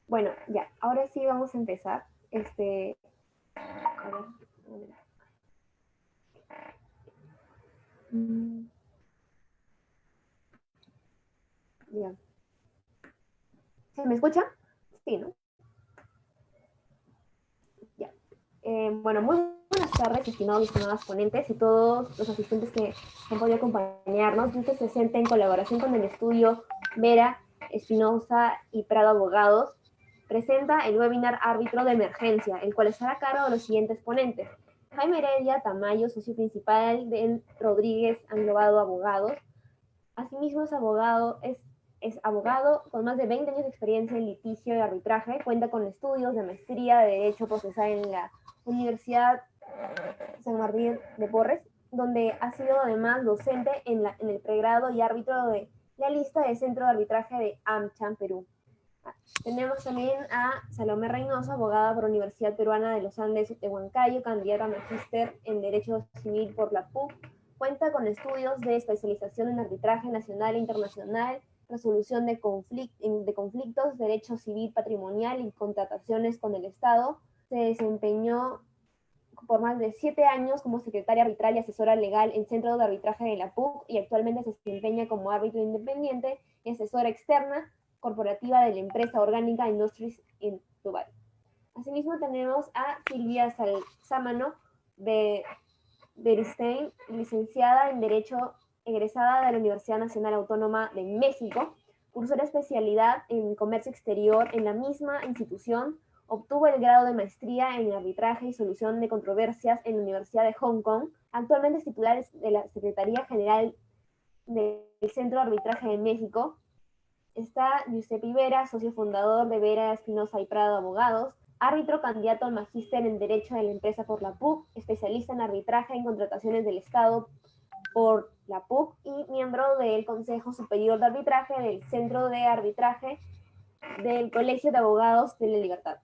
Bueno, ya, ahora sí vamos a empezar. A ver, ya. ¿Se me escucha? Sí, ¿no? Ya. Bueno, muy buenas tardes, estimados y estimadas ponentes y todos los asistentes que han podido acompañarnos. Este se presenta en colaboración con el estudio Vera, Espinosa y Prado Abogados. Presenta el webinar Árbitro de Emergencia, el cual estará a cargo de los siguientes ponentes. Jaime Heredia Tamayo, socio principal de Rodríguez Anglobado Abogados. Asimismo es abogado con más de 20 años de experiencia en litigio y arbitraje, cuenta con estudios de maestría de Derecho Procesal en la Universidad San Martín de Porres, donde ha sido además docente en el pregrado y árbitro de la lista de Centro de Arbitraje de AmCham, Perú. Tenemos también a Salomé Reynoso, abogada por la Universidad Peruana de los Andes de Huancayo, candidata a magíster en Derecho Civil por la PUC. Cuenta con estudios de especialización en arbitraje nacional e internacional, resolución de conflictos, derecho civil patrimonial y contrataciones con el Estado. Se desempeñó por más de 7 años como secretaria arbitral y asesora legal en Centro de Arbitraje de la PUC y actualmente se desempeña como árbitro independiente y asesora externa corporativa de la empresa orgánica Industries en Dubai. Asimismo tenemos a Silvia Salzámano de Beristein, licenciada en Derecho, egresada de la Universidad Nacional Autónoma de México, cursó la especialidad en Comercio Exterior en la misma institución, obtuvo el grado de maestría en Arbitraje y Solución de Controversias en la Universidad de Hong Kong, actualmente es titular de la Secretaría General del Centro de Arbitraje de México. Está Giuseppe Vera, socio fundador de Vera, Espinosa y Prado Abogados, árbitro candidato al magíster en Derecho de la Empresa por la PUC, especialista en arbitraje en contrataciones del Estado por la PUC y miembro del Consejo Superior de Arbitraje del Centro de Arbitraje del Colegio de Abogados de la Libertad.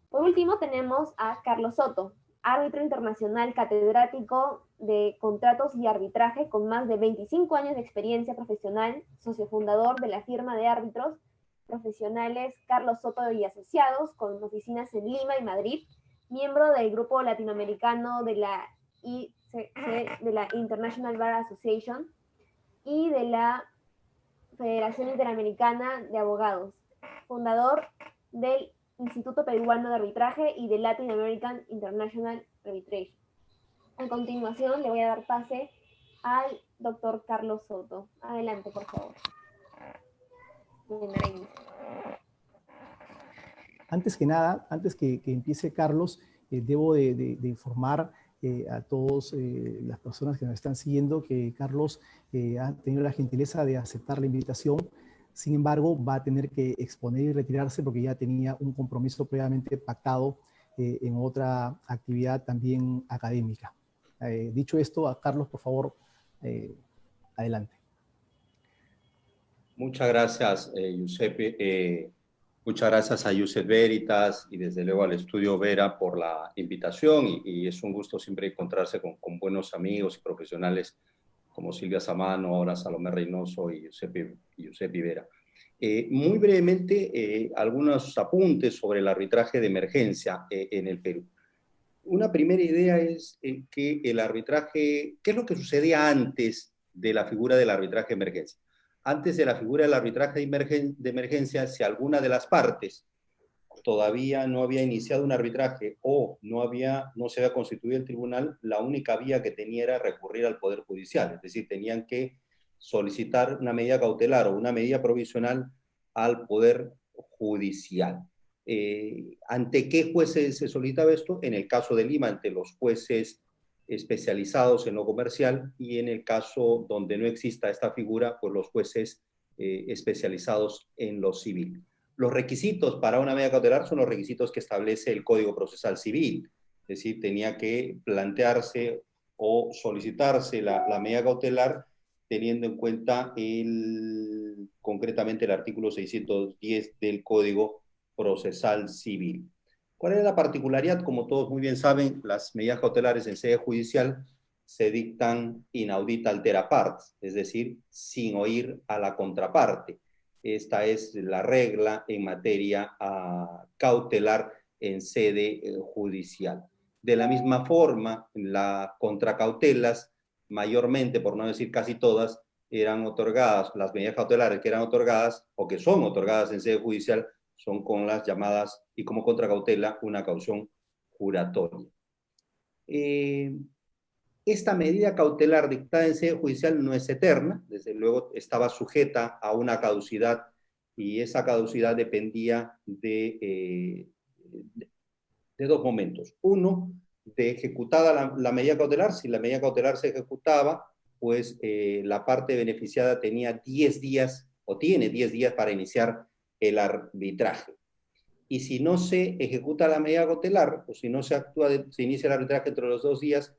Por último tenemos a Carlos Soto, árbitro internacional catedrático de contratos y arbitraje con más de 25 años de experiencia profesional, socio fundador de la firma de árbitros profesionales Carlos Soto y Asociados, con oficinas en Lima y Madrid, miembro del grupo latinoamericano de la ICC, de la International Bar Association y de la Federación Interamericana de Abogados, fundador del Instituto Peruano de Arbitraje y de Latin American International Arbitration. A continuación le voy a dar pase al doctor Carlos Soto. Adelante, por favor. Antes que nada, antes que empiece Carlos, debo de informar a todas las personas que nos están siguiendo que Carlos ha tenido la gentileza de aceptar la invitación. Sin embargo, va a tener que exponer y retirarse porque ya tenía un compromiso previamente pactado en otra actividad también académica. Dicho esto, a Carlos, por favor, adelante. Muchas gracias, Giuseppe. Muchas gracias a Iusset Veritas y desde luego al Estudio Vera por la invitación y es un gusto siempre encontrarse con buenos amigos y profesionales como Silvia Samano, ahora Salomé Reynoso y Giuseppe Vera. Muy brevemente, algunos apuntes sobre el arbitraje de emergencia en el Perú. Una primera idea es que el arbitraje, ¿qué es lo que sucedía antes de la figura del arbitraje de emergencia? Antes de la figura del arbitraje de emergencia, si alguna de las partes todavía no había iniciado un arbitraje o no se había constituido el tribunal, la única vía que tenía era recurrir al Poder Judicial, es decir, tenían que solicitar una medida cautelar o una medida provisional al Poder Judicial. ¿Ante qué jueces se solicitaba esto? En el caso de Lima, ante los jueces especializados en lo comercial y en el caso donde no exista esta figura, pues los jueces especializados en lo civil. Los requisitos para una medida cautelar son los requisitos que establece el Código Procesal Civil, es decir, tenía que plantearse o solicitarse la medida cautelar teniendo en cuenta concretamente el artículo 610 del Código Procesal Civil. ¿Cuál es la particularidad? Como todos muy bien saben, las medidas cautelares en sede judicial se dictan inaudita altera partes, es decir, sin oír a la contraparte. Esta es la regla en materia cautelar en sede judicial. De la misma forma, las contracautelas, mayormente, por no decir casi todas, eran otorgadas, las medidas cautelares que eran otorgadas o que son otorgadas en sede judicial son con las llamadas, y como contracautela, una caución juratoria. Esta medida cautelar dictada en sede judicial no es eterna, desde luego estaba sujeta a una caducidad y esa caducidad dependía de dos momentos. Uno, de ejecutada la medida cautelar. Si la medida cautelar se ejecutaba, pues la parte beneficiada tenía 10 días o tiene 10 días para iniciar el arbitraje. Y si no se ejecuta la medida cautelar, o si no se se inicia el arbitraje dentro de los 2 días,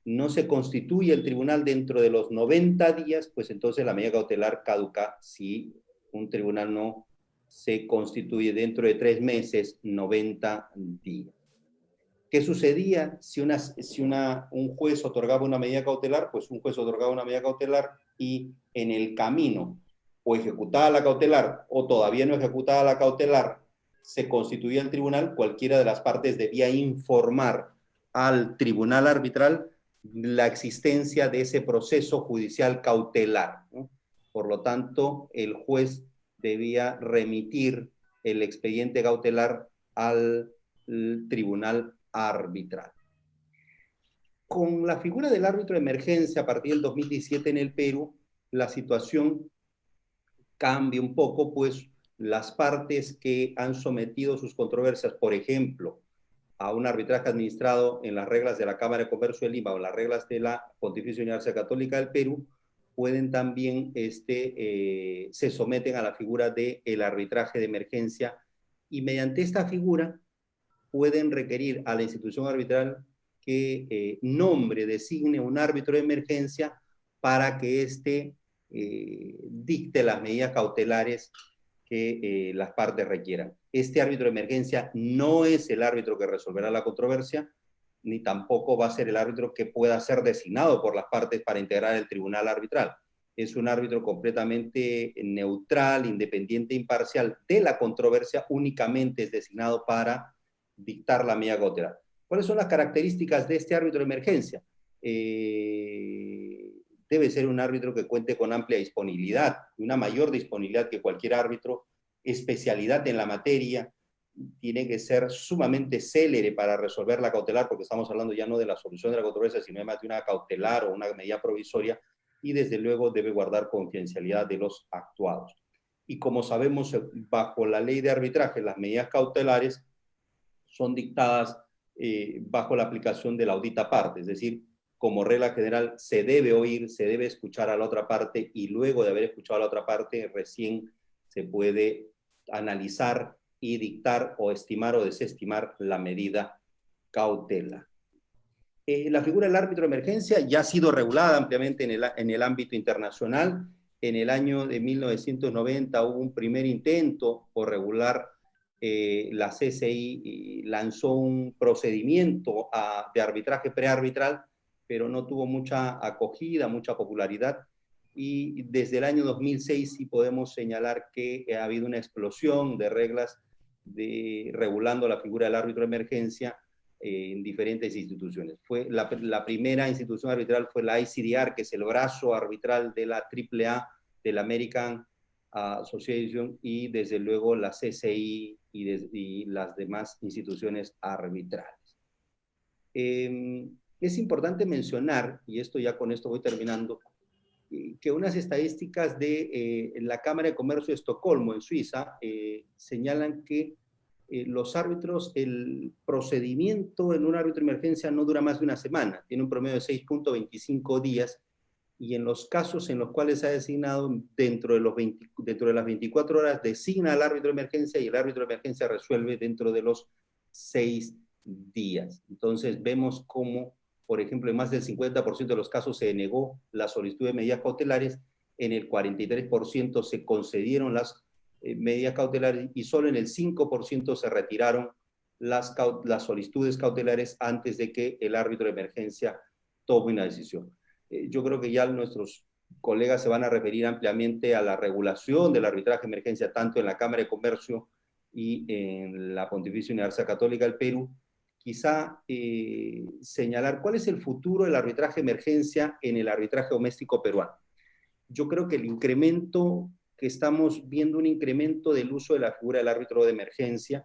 no se constituye el tribunal dentro de los 90 días, pues entonces la medida cautelar caduca si un tribunal no se constituye dentro de 3 meses, 90 días. ¿Qué sucedía si un juez otorgaba una medida cautelar? Pues un juez otorgaba una medida cautelar y en el camino o ejecutaba la cautelar o todavía no ejecutaba la cautelar, se constituía el tribunal, cualquiera de las partes debía informar al tribunal arbitral la existencia de ese proceso judicial cautelar, ¿no? Por lo tanto, el juez debía remitir el expediente cautelar al tribunal arbitral. Con la figura del árbitro de emergencia a partir del 2017 en el Perú, la situación cambia un poco, pues las partes que han sometido sus controversias, por ejemplo, a un arbitraje administrado en las reglas de la Cámara de Comercio de Lima o en las reglas de la Pontificia Universidad Católica del Perú, pueden también, se someten a la figura del arbitraje de emergencia y mediante esta figura pueden requerir a la institución arbitral que nombre, designe un árbitro de emergencia para que éste dicte las medidas cautelares que las partes requieran. Este árbitro de emergencia no es el árbitro que resolverá la controversia, ni tampoco va a ser el árbitro que pueda ser designado por las partes para integrar el tribunal arbitral. Es un árbitro completamente neutral, independiente, imparcial de la controversia, únicamente es designado para dictar la medida cautelar. ¿Cuáles son las características de este árbitro de emergencia? Debe ser un árbitro que cuente con amplia disponibilidad, una mayor disponibilidad que cualquier árbitro, especialidad en la materia, tiene que ser sumamente célere para resolver la cautelar, porque estamos hablando ya no de la solución de la controversia, sino además de una cautelar o una medida provisoria, y desde luego debe guardar confidencialidad de los actuados. Y como sabemos, bajo la ley de arbitraje, las medidas cautelares son dictadas bajo la aplicación de la audita parte, es decir, como regla general, se debe oír, se debe escuchar a la otra parte y luego de haber escuchado a la otra parte, recién se puede analizar y dictar o estimar o desestimar la medida cautela. La figura del árbitro de emergencia ya ha sido regulada ampliamente en el ámbito internacional. En el año de 1990 hubo un primer intento por regular. La CCI lanzó un procedimiento de arbitraje prearbitral, pero no tuvo mucha acogida, mucha popularidad, y desde el año 2006 sí podemos señalar que ha habido una explosión de reglas regulando la figura del árbitro de emergencia en diferentes instituciones. La primera institución arbitral fue la ICDR, que es el brazo arbitral de la AAA, de la American Association, y desde luego la CCI y las demás instituciones arbitrales. Es importante mencionar, y ya con esto voy terminando, que unas estadísticas de la Cámara de Comercio de Estocolmo, en Suiza, señalan que los árbitros, el procedimiento en un árbitro de emergencia no dura más de una semana, tiene un promedio de 6.25 días, y en los casos en los cuales se ha designado, dentro de las 24 horas, designa al árbitro de emergencia y el árbitro de emergencia resuelve dentro de los 6 días. Entonces vemos cómo, por ejemplo, en más del 50% de los casos se denegó la solicitud de medidas cautelares, en el 43% se concedieron las medidas cautelares y solo en el 5% se retiraron las solicitudes cautelares antes de que el árbitro de emergencia tome una decisión. Yo creo que ya nuestros colegas se van a referir ampliamente a la regulación del arbitraje de emergencia, tanto en la Cámara de Comercio y en la Pontificia Universidad Católica del Perú. Quizá señalar cuál es el futuro del arbitraje de emergencia en el arbitraje doméstico peruano. Yo creo que el incremento que estamos viendo, un incremento del uso de la figura del árbitro de emergencia,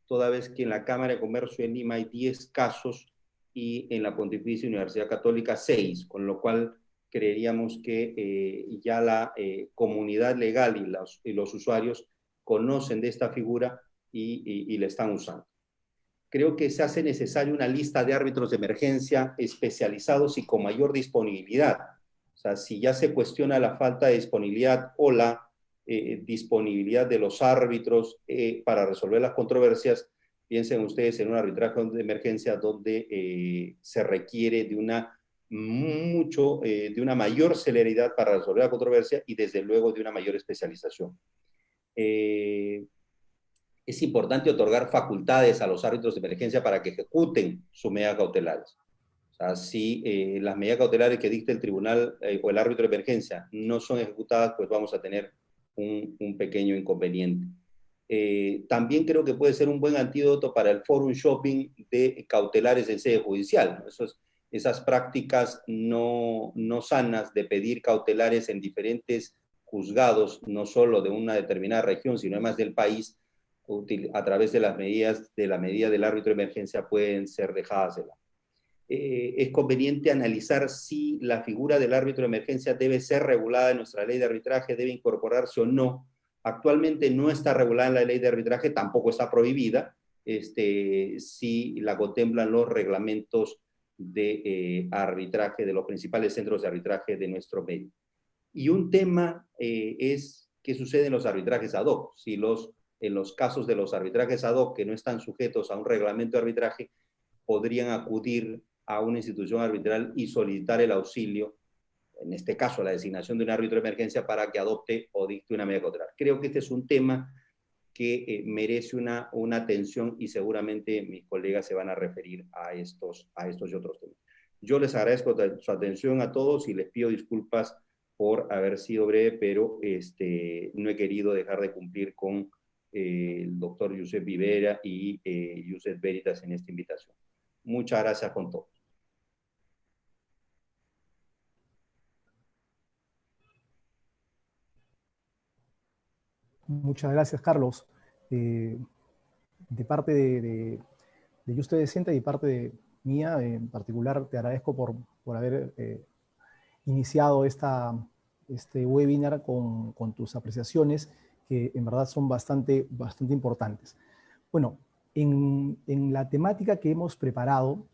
toda vez que en la Cámara de Comercio de Lima hay 10 casos y en la Pontificia Universidad Católica 6, con lo cual creeríamos que ya la comunidad legal y los usuarios conocen de esta figura y la están usando. Creo que se hace necesaria una lista de árbitros de emergencia especializados y con mayor disponibilidad. O sea, si ya se cuestiona la falta de disponibilidad o la disponibilidad de los árbitros para resolver las controversias, piensen ustedes en un arbitraje de emergencia donde se requiere de una mayor celeridad para resolver la controversia y desde luego de una mayor especialización. Es importante otorgar facultades a los árbitros de emergencia para que ejecuten sus medidas cautelares. O sea, si las medidas cautelares que dicta el tribunal o el árbitro de emergencia no son ejecutadas, pues vamos a tener un pequeño inconveniente. También creo que puede ser un buen antídoto para el forum shopping de cautelares en sede judicial, ¿no? Esas prácticas no sanas de pedir cautelares en diferentes juzgados, no solo de una determinada región, sino además del país, a través de las medidas, de la medida del árbitro de emergencia, pueden ser dejadas de lado. Es conveniente analizar si la figura del árbitro de emergencia debe ser regulada en nuestra ley de arbitraje, debe incorporarse o no. Actualmente no está regulada en la ley de arbitraje, tampoco está prohibida, si la contemplan los reglamentos de arbitraje de los principales centros de arbitraje de nuestro medio. Y un tema es qué sucede en los arbitrajes ad hoc. Si en los casos de los arbitrajes ad hoc que no están sujetos a un reglamento de arbitraje, podrían acudir a una institución arbitral y solicitar el auxilio, en este caso la designación de un árbitro de emergencia para que adopte o dicte una medida cautelar. Creo que este es un tema que merece una atención y seguramente mis colegas se van a referir a estos y otros temas. Yo les agradezco su atención a todos y les pido disculpas por haber sido breve, pero no he querido dejar de cumplir con el doctor Josep Vivera y Josep Veritas en esta invitación. Muchas gracias con todo. Muchas gracias, Carlos. De parte de Juste Decente y de parte de mía, en particular, te agradezco por haber iniciado este webinar con tus apreciaciones, que en verdad son bastante importantes. Bueno, en la temática que hemos preparado,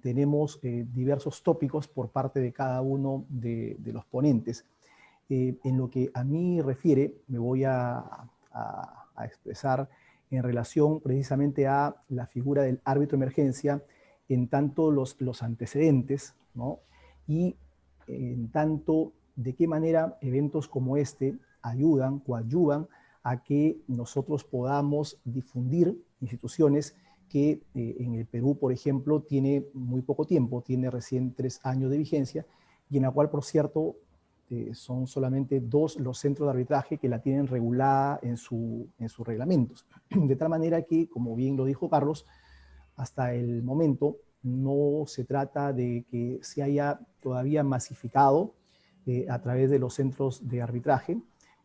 tenemos diversos tópicos por parte de cada uno de los ponentes. En lo que a mí refiere, me voy a expresar en relación precisamente a la figura del árbitro de emergencia, en tanto los antecedentes, ¿no? Y en tanto de qué manera eventos como este ayudan, coadyuvan a que nosotros podamos difundir instituciones que en el Perú, por ejemplo, tiene muy poco tiempo, tiene recién 3 años de vigencia, y en la cual, por cierto, son solamente 2 los centros de arbitraje que la tienen regulada en sus reglamentos. De tal manera que, como bien lo dijo Carlos, hasta el momento no se trata de que se haya todavía masificado a través de los centros de arbitraje.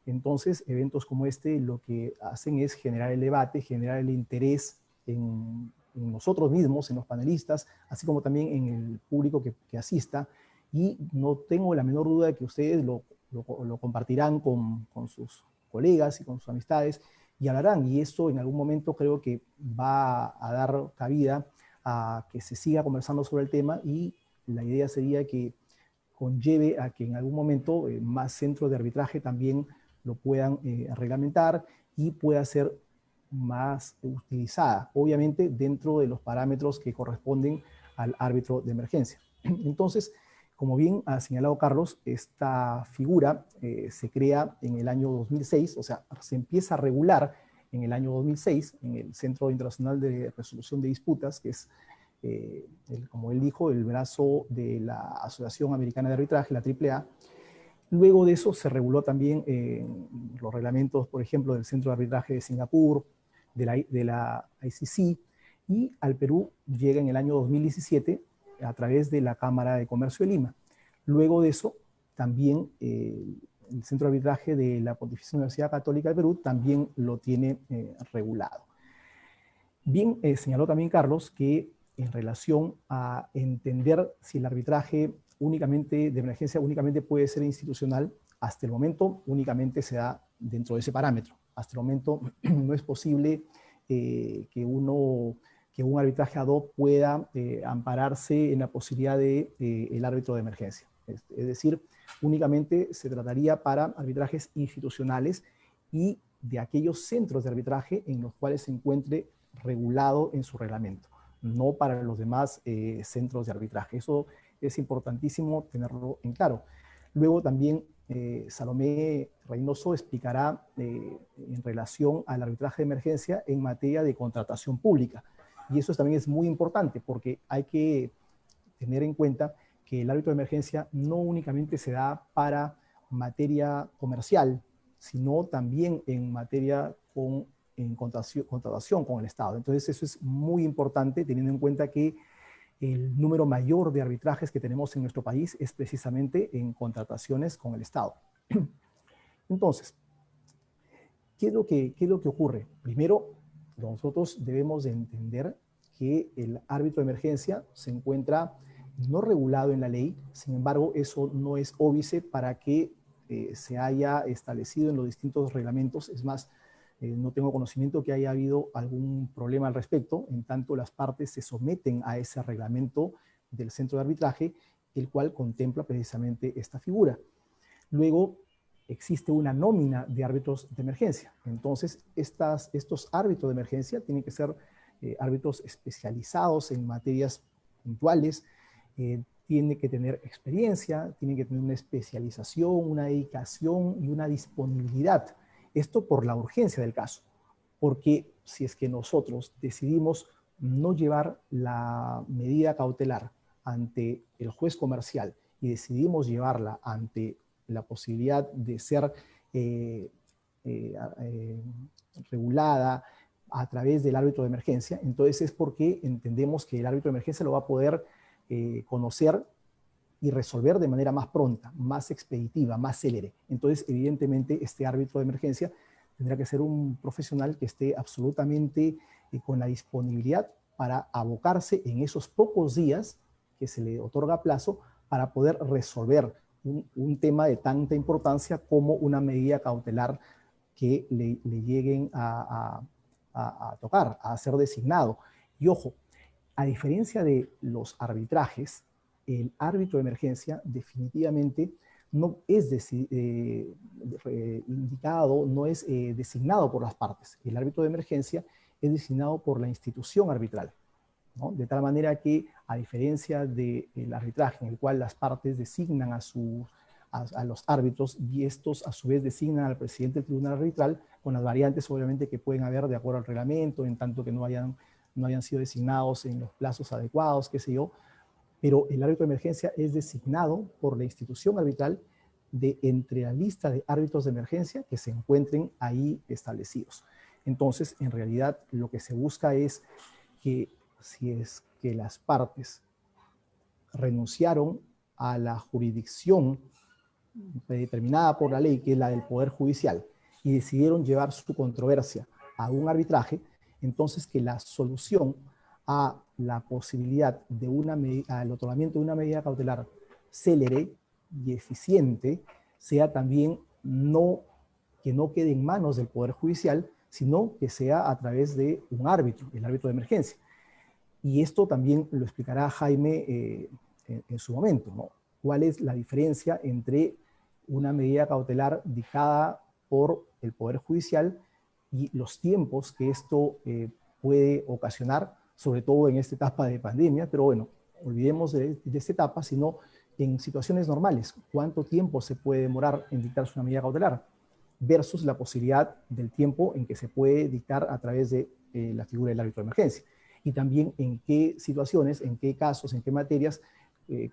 Entonces, eventos como este lo que hacen es generar el debate, generar el interés en nosotros mismos, en los panelistas, así como también en el público que asista, y no tengo la menor duda de que ustedes lo compartirán con sus colegas y con sus amistades y hablarán, y esto en algún momento creo que va a dar cabida a que se siga conversando sobre el tema, y la idea sería que conlleve a que en algún momento más centros de arbitraje también lo puedan reglamentar y pueda ser más utilizada, obviamente dentro de los parámetros que corresponden al árbitro de emergencia. Entonces, como bien ha señalado Carlos, esta figura se crea en el año 2006, o sea, se empieza a regular en el año 2006 en el Centro Internacional de Resolución de Disputas, que es, como él dijo, el brazo de la Asociación Americana de Arbitraje, la AAA, Luego de eso se reguló también los reglamentos, por ejemplo, del Centro de Arbitraje de Singapur, de la ICC, y al Perú llega en el año 2017 a través de la Cámara de Comercio de Lima. Luego de eso, también el Centro de Arbitraje de la Pontificia Universidad Católica del Perú también lo tiene regulado. Bien, señaló también Carlos que en relación a entender si el arbitraje únicamente de emergencia únicamente puede ser institucional, hasta el momento únicamente se da dentro de ese parámetro. Hasta el momento no es posible que un arbitraje ad hoc pueda ampararse en la posibilidad de el árbitro de emergencia. Es decir, únicamente se trataría para arbitrajes institucionales y de aquellos centros de arbitraje en los cuales se encuentre regulado en su reglamento, no para los demás centros de arbitraje. Eso es importantísimo tenerlo en claro. Luego también Salomé Reynoso explicará en relación al arbitraje de emergencia en materia de contratación pública. Y eso también es muy importante porque hay que tener en cuenta que el árbitro de emergencia no únicamente se da para materia comercial, sino también en materia en contratación con el Estado. Entonces eso es muy importante teniendo en cuenta que el número mayor de arbitrajes que tenemos en nuestro país es precisamente en contrataciones con el Estado. Entonces, ¿qué es lo que ocurre? Primero, nosotros debemos de entender que el árbitro de emergencia se encuentra no regulado en la ley, sin embargo, eso no es óbice para que se haya establecido en los distintos reglamentos. Es más, no tengo conocimiento que haya habido algún problema al respecto, en tanto las partes se someten a ese reglamento del centro de arbitraje, el cual contempla precisamente esta figura. Luego, existe una nómina de árbitros de emergencia. Entonces, estos árbitros de emergencia tienen que ser árbitros especializados en materias puntuales, tienen que tener experiencia, tienen que tener una especialización, una dedicación y una disponibilidad. Esto por la urgencia del caso, porque si es que nosotros decidimos no llevar la medida cautelar ante el juez comercial y decidimos llevarla ante la posibilidad de ser regulada a través del árbitro de emergencia, entonces es porque entendemos que el árbitro de emergencia lo va a poder conocer y resolver de manera más pronta, más expeditiva, más célere. Entonces, evidentemente, este árbitro de emergencia tendrá que ser un profesional que esté absolutamente con la disponibilidad para abocarse en esos pocos días que se le otorga plazo para poder resolver un tema de tanta importancia como una medida cautelar que le lleguen a tocar, a ser designado. Y ojo, a diferencia de los arbitrajes, el árbitro de emergencia definitivamente no es indicado, no es designado por las partes. El árbitro de emergencia es designado por la institución arbitral, ¿no? De tal manera que, a diferencia del arbitraje en el cual las partes designan a los árbitros y estos a su vez designan al presidente del tribunal arbitral, con las variantes obviamente que pueden haber de acuerdo al reglamento, en tanto que no hayan sido designados en los plazos adecuados, qué sé yo, pero el árbitro de emergencia es designado por la institución arbitral de entre la lista de árbitros de emergencia que se encuentren ahí establecidos. Entonces, en realidad, lo que se busca es que si es que las partes renunciaron a la jurisdicción determinada por la ley, que es la del Poder Judicial, y decidieron llevar su controversia a un arbitraje, entonces que la solución a la posibilidad de al otorgamiento de una medida cautelar célere y eficiente sea también que no quede en manos del Poder Judicial, sino que sea a través de un árbitro, el árbitro de emergencia. Y esto también lo explicará Jaime en su momento, ¿no? ¿Cuál es la diferencia entre una medida cautelar dictada por el Poder Judicial y los tiempos que esto puede ocasionar, sobre todo en esta etapa de pandemia? Pero bueno, olvidemos de esta etapa, sino en situaciones normales, ¿cuánto tiempo se puede demorar en dictarse una medida cautelar? Versus la posibilidad del tiempo en que se puede dictar a través de la figura del árbitro de emergencia. Y también en qué situaciones, en qué casos, en qué materias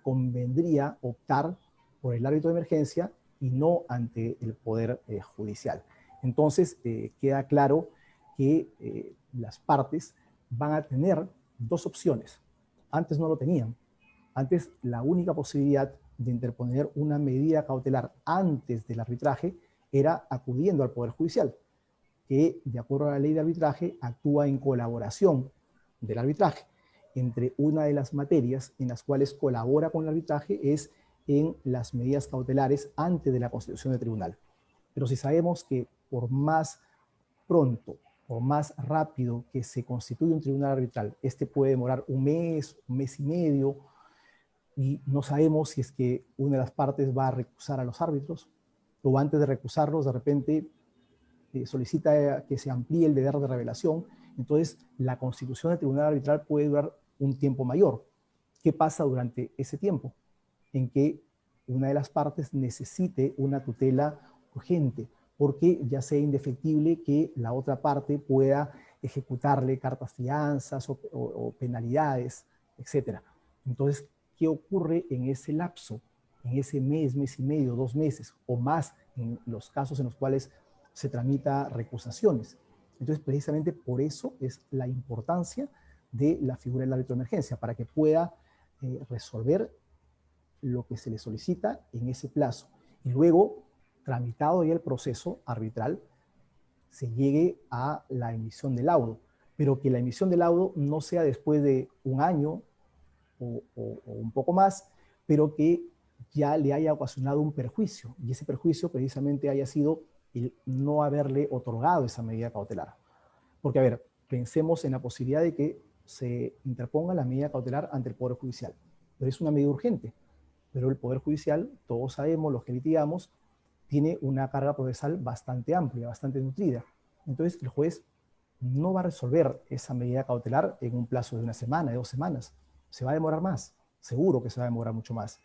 convendría optar por el árbitro de emergencia y no ante el Poder Judicial. Entonces, queda claro que las partes van a tener dos opciones. Antes no lo tenían. Antes la única posibilidad de interponer una medida cautelar antes del arbitraje era acudiendo al Poder Judicial, que de acuerdo a la ley de arbitraje actúa en colaboración del arbitraje. Entre una de las materias en las cuales colabora con el arbitraje es en las medidas cautelares antes de la constitución del tribunal. Pero si sabemos que por más pronto, por más rápido que se constituye un tribunal arbitral, este puede demorar un mes y medio, y no sabemos si es que una de las partes va a recusar a los árbitros, o antes de recusarlos, de repente solicita que se amplíe el deber de revelación. Entonces, la constitución del tribunal arbitral puede durar un tiempo mayor. ¿Qué pasa durante ese tiempo? En que una de las partes necesite una tutela urgente, porque ya sea indefectible que la otra parte pueda ejecutarle cartas fianzas o penalidades, etc. Entonces, ¿qué ocurre en ese lapso? En ese mes, mes y medio, 2 meses o más, en los casos en los cuales se tramita recusaciones. Entonces, precisamente por eso es la importancia de la figura del árbitro de emergencia, para que pueda resolver lo que se le solicita en ese plazo. Y luego, tramitado ya el proceso arbitral, se llegue a la emisión del laudo. Pero que la emisión del laudo no sea después de un año o un poco más, pero que ya le haya ocasionado un perjuicio. Y ese perjuicio precisamente haya sido el no haberle otorgado esa medida cautelar. Porque, a ver, pensemos en la posibilidad de que se interponga la medida cautelar ante el Poder Judicial. Pero es una medida urgente. Pero el Poder Judicial, todos sabemos, los que litigamos, tiene una carga procesal bastante amplia, bastante nutrida. Entonces, el juez no va a resolver esa medida cautelar en un plazo de 1 semana, de 2 semanas. Se va a demorar más. Seguro que se va a demorar mucho más.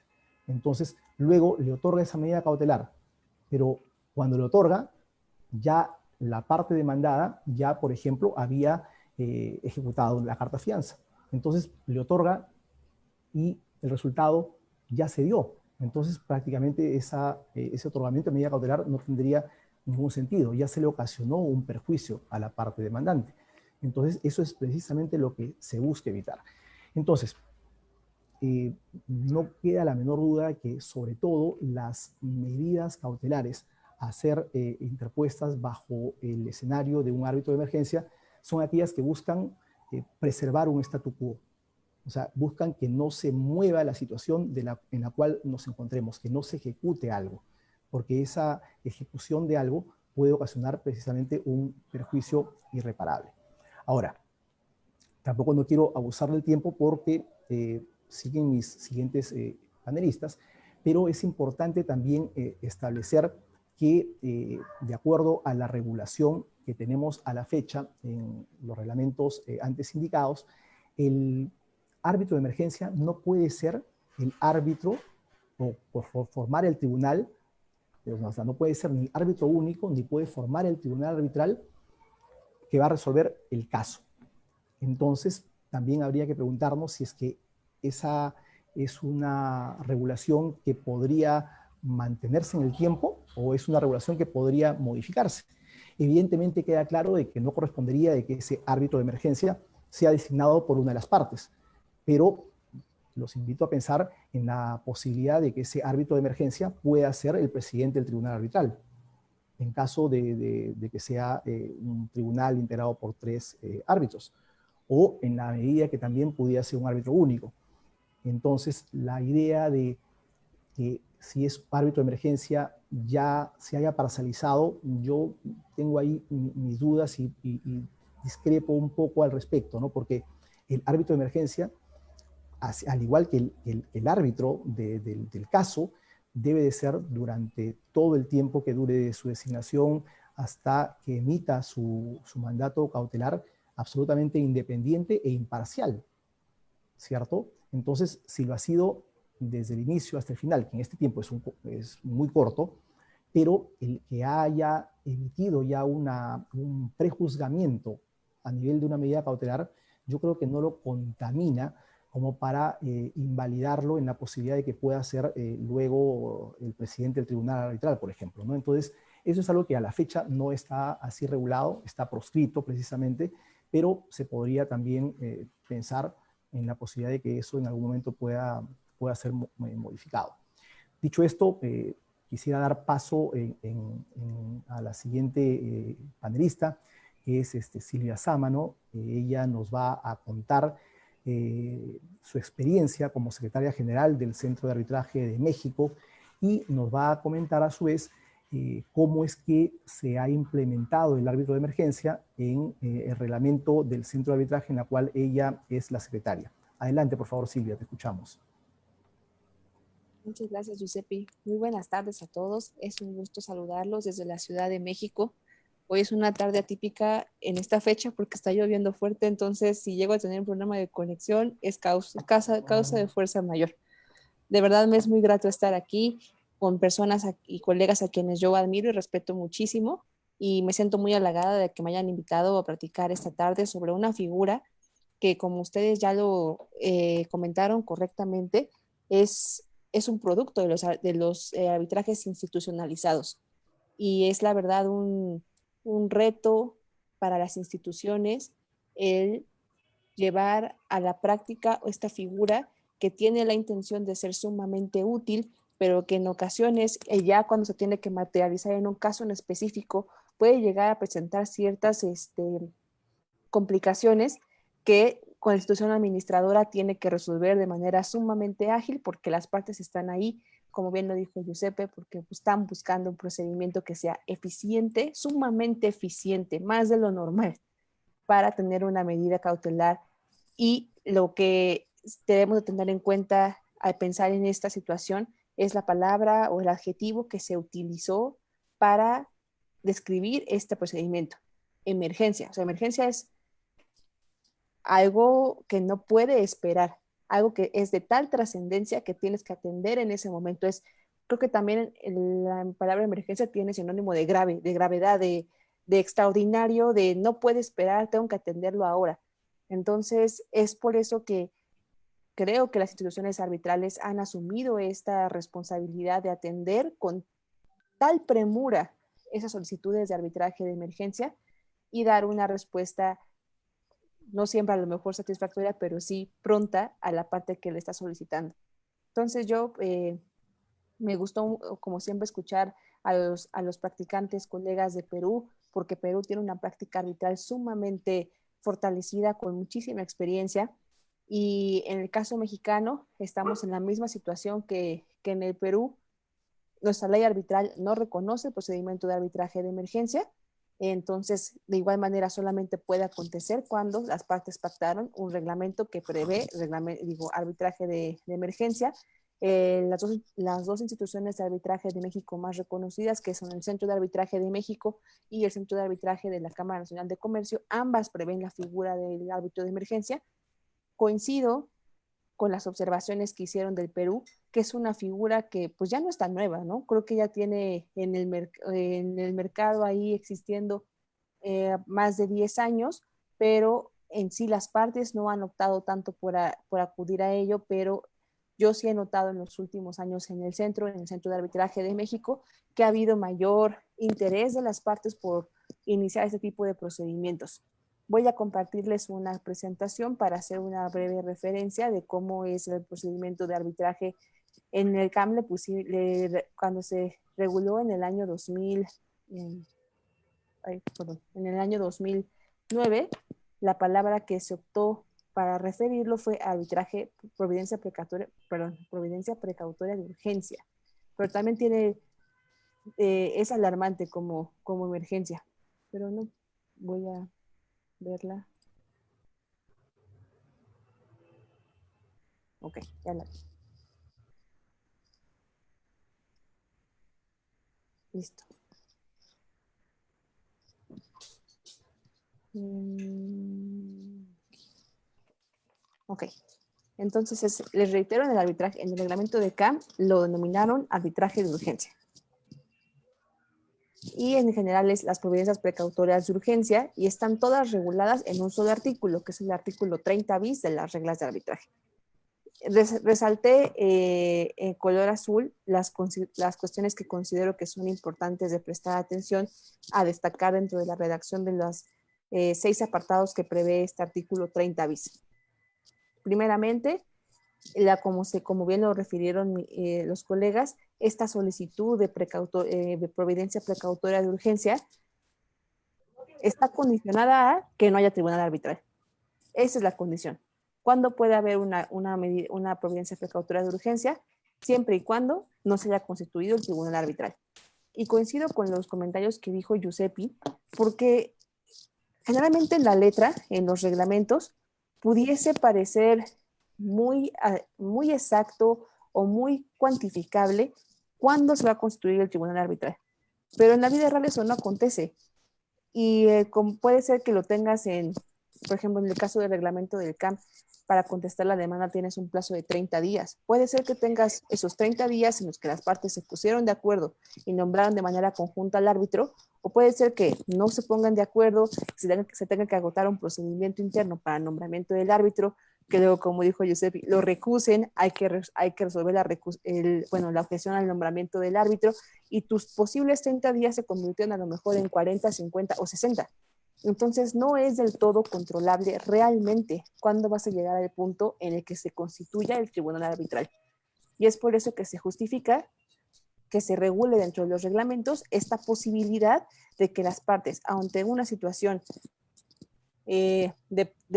Entonces, luego le otorga esa medida cautelar. Pero cuando le otorga, ya la parte demandada, ya, por ejemplo, había ejecutado la carta fianza. Entonces, le otorga y el resultado ya se dio. Entonces, prácticamente ese otorgamiento de medida cautelar no tendría ningún sentido. Ya se le ocasionó un perjuicio a la parte demandante. Entonces, eso es precisamente lo que se busca evitar. Entonces, no queda la menor duda que, sobre todo, las medidas cautelares a ser interpuestas bajo el escenario de un árbitro de emergencia son aquellas que buscan preservar un statu quo. O sea, buscan que no se mueva la situación en la cual nos encontremos, que no se ejecute algo, porque esa ejecución de algo puede ocasionar precisamente un perjuicio irreparable. Ahora, tampoco no quiero abusar del tiempo porque siguen mis siguientes panelistas, pero es importante también establecer que de acuerdo a la regulación que tenemos a la fecha en los reglamentos antes indicados, el árbitro de emergencia no puede ser el árbitro o por formar el tribunal, o sea, no puede ser ni árbitro único ni puede formar el tribunal arbitral que va a resolver el caso. Entonces, también habría que preguntarnos si es que esa es una regulación que podría mantenerse en el tiempo o es una regulación que podría modificarse. Evidentemente queda claro de que no correspondería de que ese árbitro de emergencia sea designado por una de las partes, pero los invito a pensar en la posibilidad de que ese árbitro de emergencia pueda ser el presidente del tribunal arbitral, en caso de que sea un tribunal integrado por 3 árbitros, o en la medida que también pudiera ser un árbitro único. Entonces, la idea de que si es árbitro de emergencia ya se haya parcializado, yo tengo ahí mis dudas y discrepo un poco al respecto, ¿no? Porque el árbitro de emergencia, al igual que el árbitro del caso, debe de ser durante todo el tiempo que dure su designación hasta que emita su mandato cautelar, absolutamente independiente e imparcial, ¿cierto? Entonces, si lo ha sido desde el inicio hasta el final, que en este tiempo es muy corto, pero el que haya emitido ya un prejuzgamiento a nivel de una medida cautelar, yo creo que no lo contamina como para invalidarlo en la posibilidad de que pueda ser luego el presidente del tribunal arbitral, por ejemplo, ¿no? Entonces, eso es algo que a la fecha no está así regulado, está proscrito precisamente, pero se podría también pensar en la posibilidad de que eso en algún momento pueda ser modificado. Dicho esto, quisiera dar paso a la siguiente panelista, que es Silvia Sámano. Ella nos va a contar su experiencia como secretaria general del Centro de Arbitraje de México y nos va a comentar a su vez cómo es que se ha implementado el árbitro de emergencia en el reglamento del Centro de Arbitraje en la cual ella es la secretaria. Adelante, por favor, Silvia, te escuchamos. Muchas gracias, Giuseppe. Muy buenas tardes a todos. Es un gusto saludarlos desde la Ciudad de México. Hoy es una tarde atípica en esta fecha porque está lloviendo fuerte, entonces si llego a tener un problema de conexión es causa de fuerza mayor. De verdad me es muy grato estar aquí con personas y colegas a quienes yo admiro y respeto muchísimo y me siento muy halagada de que me hayan invitado a platicar esta tarde sobre una figura que, como ustedes ya lo comentaron correctamente, es un producto de los arbitrajes institucionalizados y es la verdad un reto para las instituciones el llevar a la práctica esta figura que tiene la intención de ser sumamente útil, pero que en ocasiones, ya cuando se tiene que materializar en un caso en específico, puede llegar a presentar ciertas complicaciones que con la institución administradora tiene que resolver de manera sumamente ágil porque las partes están ahí, como bien lo dijo Giuseppe, porque están buscando un procedimiento que sea eficiente, sumamente eficiente, más de lo normal, para tener una medida cautelar. Y lo que debemos de tener en cuenta al pensar en esta situación es la palabra o el adjetivo que se utilizó para describir este procedimiento. Emergencia. O sea, emergencia es algo que no puede esperar, algo que es de tal trascendencia que tienes que atender en ese momento. Creo que también la palabra emergencia tiene sinónimo de grave, de gravedad, de extraordinario, de no puede esperar, tengo que atenderlo ahora. Entonces, es por eso que creo que las instituciones arbitrales han asumido esta responsabilidad de atender con tal premura esas solicitudes de arbitraje de emergencia y dar una respuesta no siempre a lo mejor satisfactoria, pero sí pronta a la parte que le está solicitando. Entonces yo me gustó, como siempre, escuchar a los practicantes, colegas de Perú, porque Perú tiene una práctica arbitral sumamente fortalecida, con muchísima experiencia. Y en el caso mexicano, estamos en la misma situación que en el Perú. Nuestra ley arbitral no reconoce el procedimiento de arbitraje de emergencia. Entonces, de igual manera, solamente puede acontecer cuando las partes pactaron un reglamento que prevé arbitraje de emergencia. Las dos instituciones de arbitraje de México más reconocidas, que son el Centro de Arbitraje de México y el Centro de Arbitraje de la Cámara Nacional de Comercio, ambas prevén la figura del árbitro de emergencia. Coincido con las observaciones que hicieron del Perú, que es una figura que pues ya no es tan nueva, ¿no? Creo que ya tiene en el mercado ahí existiendo más de 10 años, pero en sí las partes no han optado tanto por acudir a ello, pero yo sí he notado en los últimos años en el Centro de Arbitraje de México, que ha habido mayor interés de las partes por iniciar este tipo de procedimientos. Voy a compartirles una presentación para hacer una breve referencia de cómo es el procedimiento de arbitraje en el CAM cuando se reguló en el año 2000, en el año 2009, la palabra que se optó para referirlo fue arbitraje, providencia precautoria de urgencia, pero también es alarmante como emergencia, pero no, voy a verla. Ok, ya la vi. Listo. Ok, entonces les reitero, en el arbitraje, en el reglamento de CAM lo denominaron arbitraje de urgencia. Y en general es las providencias precautorias de urgencia y están todas reguladas en un solo artículo, que es el artículo 30 bis de las reglas de arbitraje. Resalté en color azul las cuestiones que considero que son importantes de prestar atención a destacar dentro de la redacción de los 6 apartados que prevé este artículo 30 bis. Primeramente, como bien lo refirieron los colegas, esta solicitud de providencia precautoria de urgencia está condicionada a que no haya tribunal arbitral. Esa es la condición. ¿Cuándo puede haber una providencia precautoria de urgencia? Siempre y cuando no se haya constituido el tribunal arbitral. Y coincido con los comentarios que dijo Giuseppi, porque generalmente en la letra, en los reglamentos, pudiese parecer muy exacto o muy cuantificable cuándo se va a constituir el tribunal arbitral. Pero en la vida real eso no acontece. Y puede ser que lo tengas por ejemplo, en el caso del reglamento del CAM, para contestar la demanda tienes un plazo de 30 días. Puede ser que tengas esos 30 días en los que las partes se pusieron de acuerdo y nombraron de manera conjunta al árbitro, o puede ser que no se pongan de acuerdo, se tenga que agotar un procedimiento interno para el nombramiento del árbitro, que luego, como dijo Giuseppe, lo recusen, hay que resolver la objeción al nombramiento del árbitro, y tus posibles 30 días se convirtieron a lo mejor en 40, 50 o 60. Entonces, no es del todo controlable realmente cuándo vas a llegar al punto en el que se constituya el tribunal arbitral. Y es por eso que se justifica que se regule dentro de los reglamentos esta posibilidad de que las partes, ante una situación de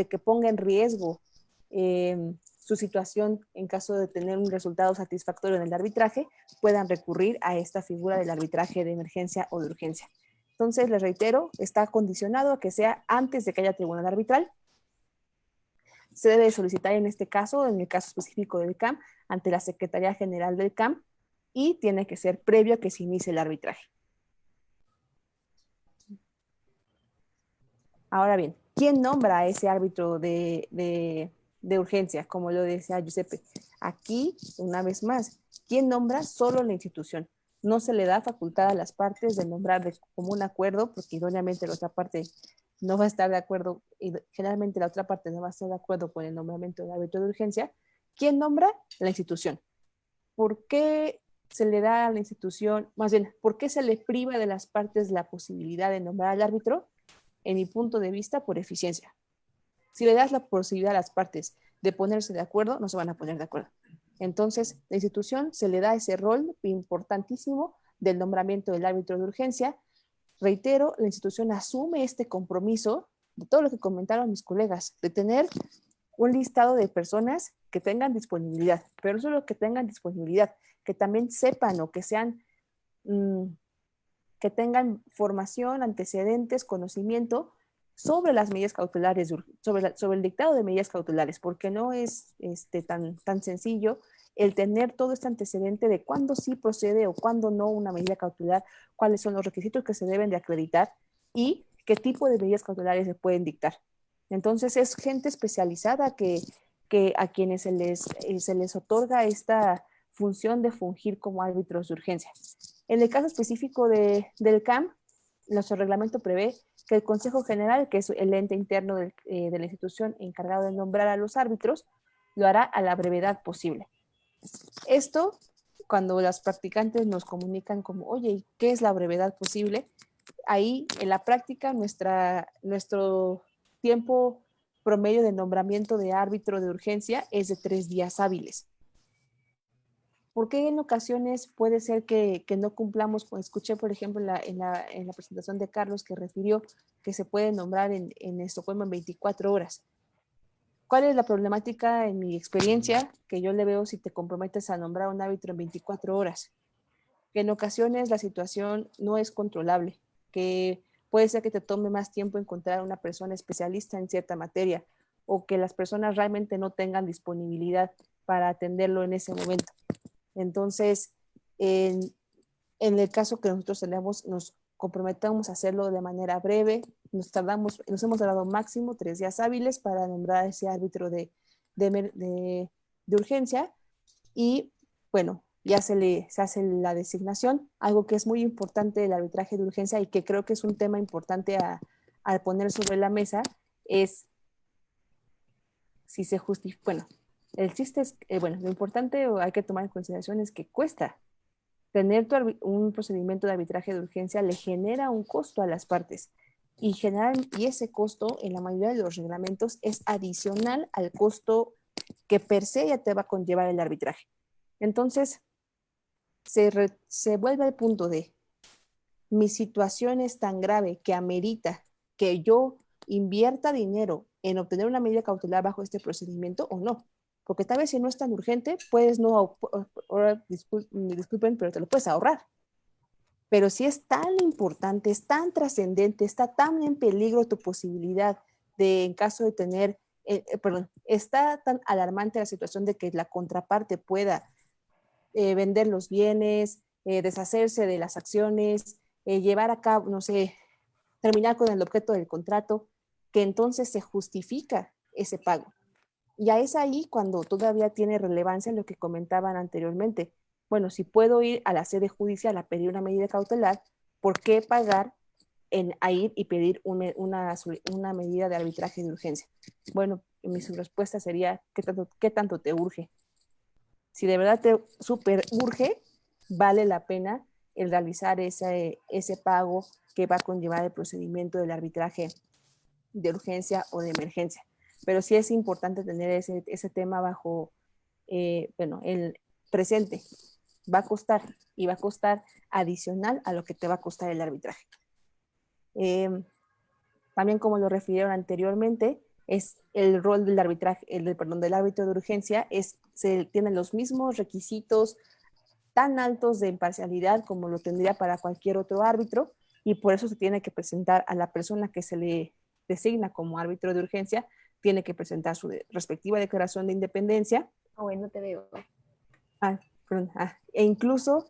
que ponga en riesgo su situación en caso de tener un resultado satisfactorio en el arbitraje, puedan recurrir a esta figura del arbitraje de emergencia o de urgencia. Entonces, les reitero, está condicionado a que sea antes de que haya tribunal arbitral. Se debe solicitar en este caso, en el caso específico del CAM, ante la Secretaría General del CAM, y tiene que ser previo a que se inicie el arbitraje. Ahora bien, ¿quién nombra a ese árbitro de urgencia? Como lo decía Giuseppe. Aquí, una vez más, ¿quién nombra? Solo la institución. No se le da facultad a las partes de nombrar de común acuerdo, porque idóneamente la otra parte no va a estar de acuerdo, y generalmente la otra parte no va a estar de acuerdo con el nombramiento del árbitro de urgencia. ¿Quién nombra? La institución. ¿Por qué se le da a la institución, más bien, por qué se le priva de las partes la posibilidad de nombrar al árbitro? En mi punto de vista, por eficiencia. Si le das la posibilidad a las partes de ponerse de acuerdo, no se van a poner de acuerdo. Entonces, la institución se le da ese rol importantísimo del nombramiento del árbitro de urgencia. Reitero, la institución asume este compromiso de todo lo que comentaron mis colegas, de tener un listado de personas que tengan disponibilidad, pero no solo que tengan disponibilidad, que también sepan o que sean, que tengan formación, antecedentes, conocimiento sobre las medidas cautelares, sobre el dictado de medidas cautelares, porque no es tan sencillo el tener todo este antecedente de cuándo sí procede o cuándo no una medida cautelar, cuáles son los requisitos que se deben de acreditar y qué tipo de medidas cautelares se pueden dictar. Entonces es gente especializada que a quienes se les otorga esta función de fungir como árbitros de urgencia. En el caso específico del CAM, nuestro reglamento prevé que el Consejo General, que es el ente interno de la institución encargado de nombrar a los árbitros, lo hará a la brevedad posible. Esto, cuando las practicantes nos comunican como, oye, ¿qué es la brevedad posible? Ahí, en la práctica, nuestro tiempo promedio de nombramiento de árbitro de urgencia es de 3 días hábiles. ¿Por qué en ocasiones puede ser que no cumplamos? Escuché, por ejemplo, en la presentación de Carlos, que refirió que se puede nombrar en Estocolmo en 24 horas. ¿Cuál es la problemática en mi experiencia que yo le veo si te comprometes a nombrar un árbitro en 24 horas? Que en ocasiones la situación no es controlable, que puede ser que te tome más tiempo encontrar una persona especialista en cierta materia, o que las personas realmente no tengan disponibilidad para atenderlo en ese momento. Entonces, en el caso que nosotros tenemos, nos comprometemos a hacerlo de manera breve, nos hemos dado máximo 3 días hábiles para nombrar a ese árbitro de urgencia, y bueno, ya se hace la designación. Algo que es muy importante del arbitraje de urgencia y que creo que es un tema importante a poner sobre la mesa es si se justifica, bueno, El chiste es, bueno, lo importante o hay que tomar en consideración es que cuesta. Tener un procedimiento de arbitraje de urgencia le genera un costo a las partes y ese costo en la mayoría de los reglamentos es adicional al costo que per se ya te va a conllevar el arbitraje. Entonces, se vuelve al punto de mi situación es tan grave que amerita que yo invierta dinero en obtener una medida cautelar bajo este procedimiento o no. Porque tal vez si no es tan urgente, puedes no, disculpen, pero te lo puedes ahorrar. Pero si es tan importante, es tan trascendente, está tan en peligro tu posibilidad de, en caso de tener, está tan alarmante la situación de que la contraparte pueda vender los bienes, deshacerse de las acciones, llevar a cabo, no sé, terminar con el objeto del contrato, que entonces se justifica ese pago. Ya es ahí cuando todavía tiene relevancia lo que comentaban anteriormente. Bueno, si puedo ir a la sede judicial a pedir una medida cautelar, ¿por qué pagar a ir y pedir una medida de arbitraje de urgencia? Bueno, mi respuesta sería, ¿qué tanto te urge? Si de verdad te súper urge, vale la pena el realizar ese pago que va a conllevar el procedimiento del arbitraje de urgencia o de emergencia. Pero sí es importante tener ese tema bajo, el presente. Va a costar y va a costar adicional a lo que te va a costar el arbitraje. También como lo refirieron anteriormente, es el rol del arbitraje, del árbitro de urgencia, tienen los mismos requisitos tan altos de imparcialidad como lo tendría para cualquier otro árbitro, y por eso se tiene que presentar a la persona que se le designa como árbitro de urgencia, tiene que presentar su respectiva declaración de independencia. Bueno, te veo. E incluso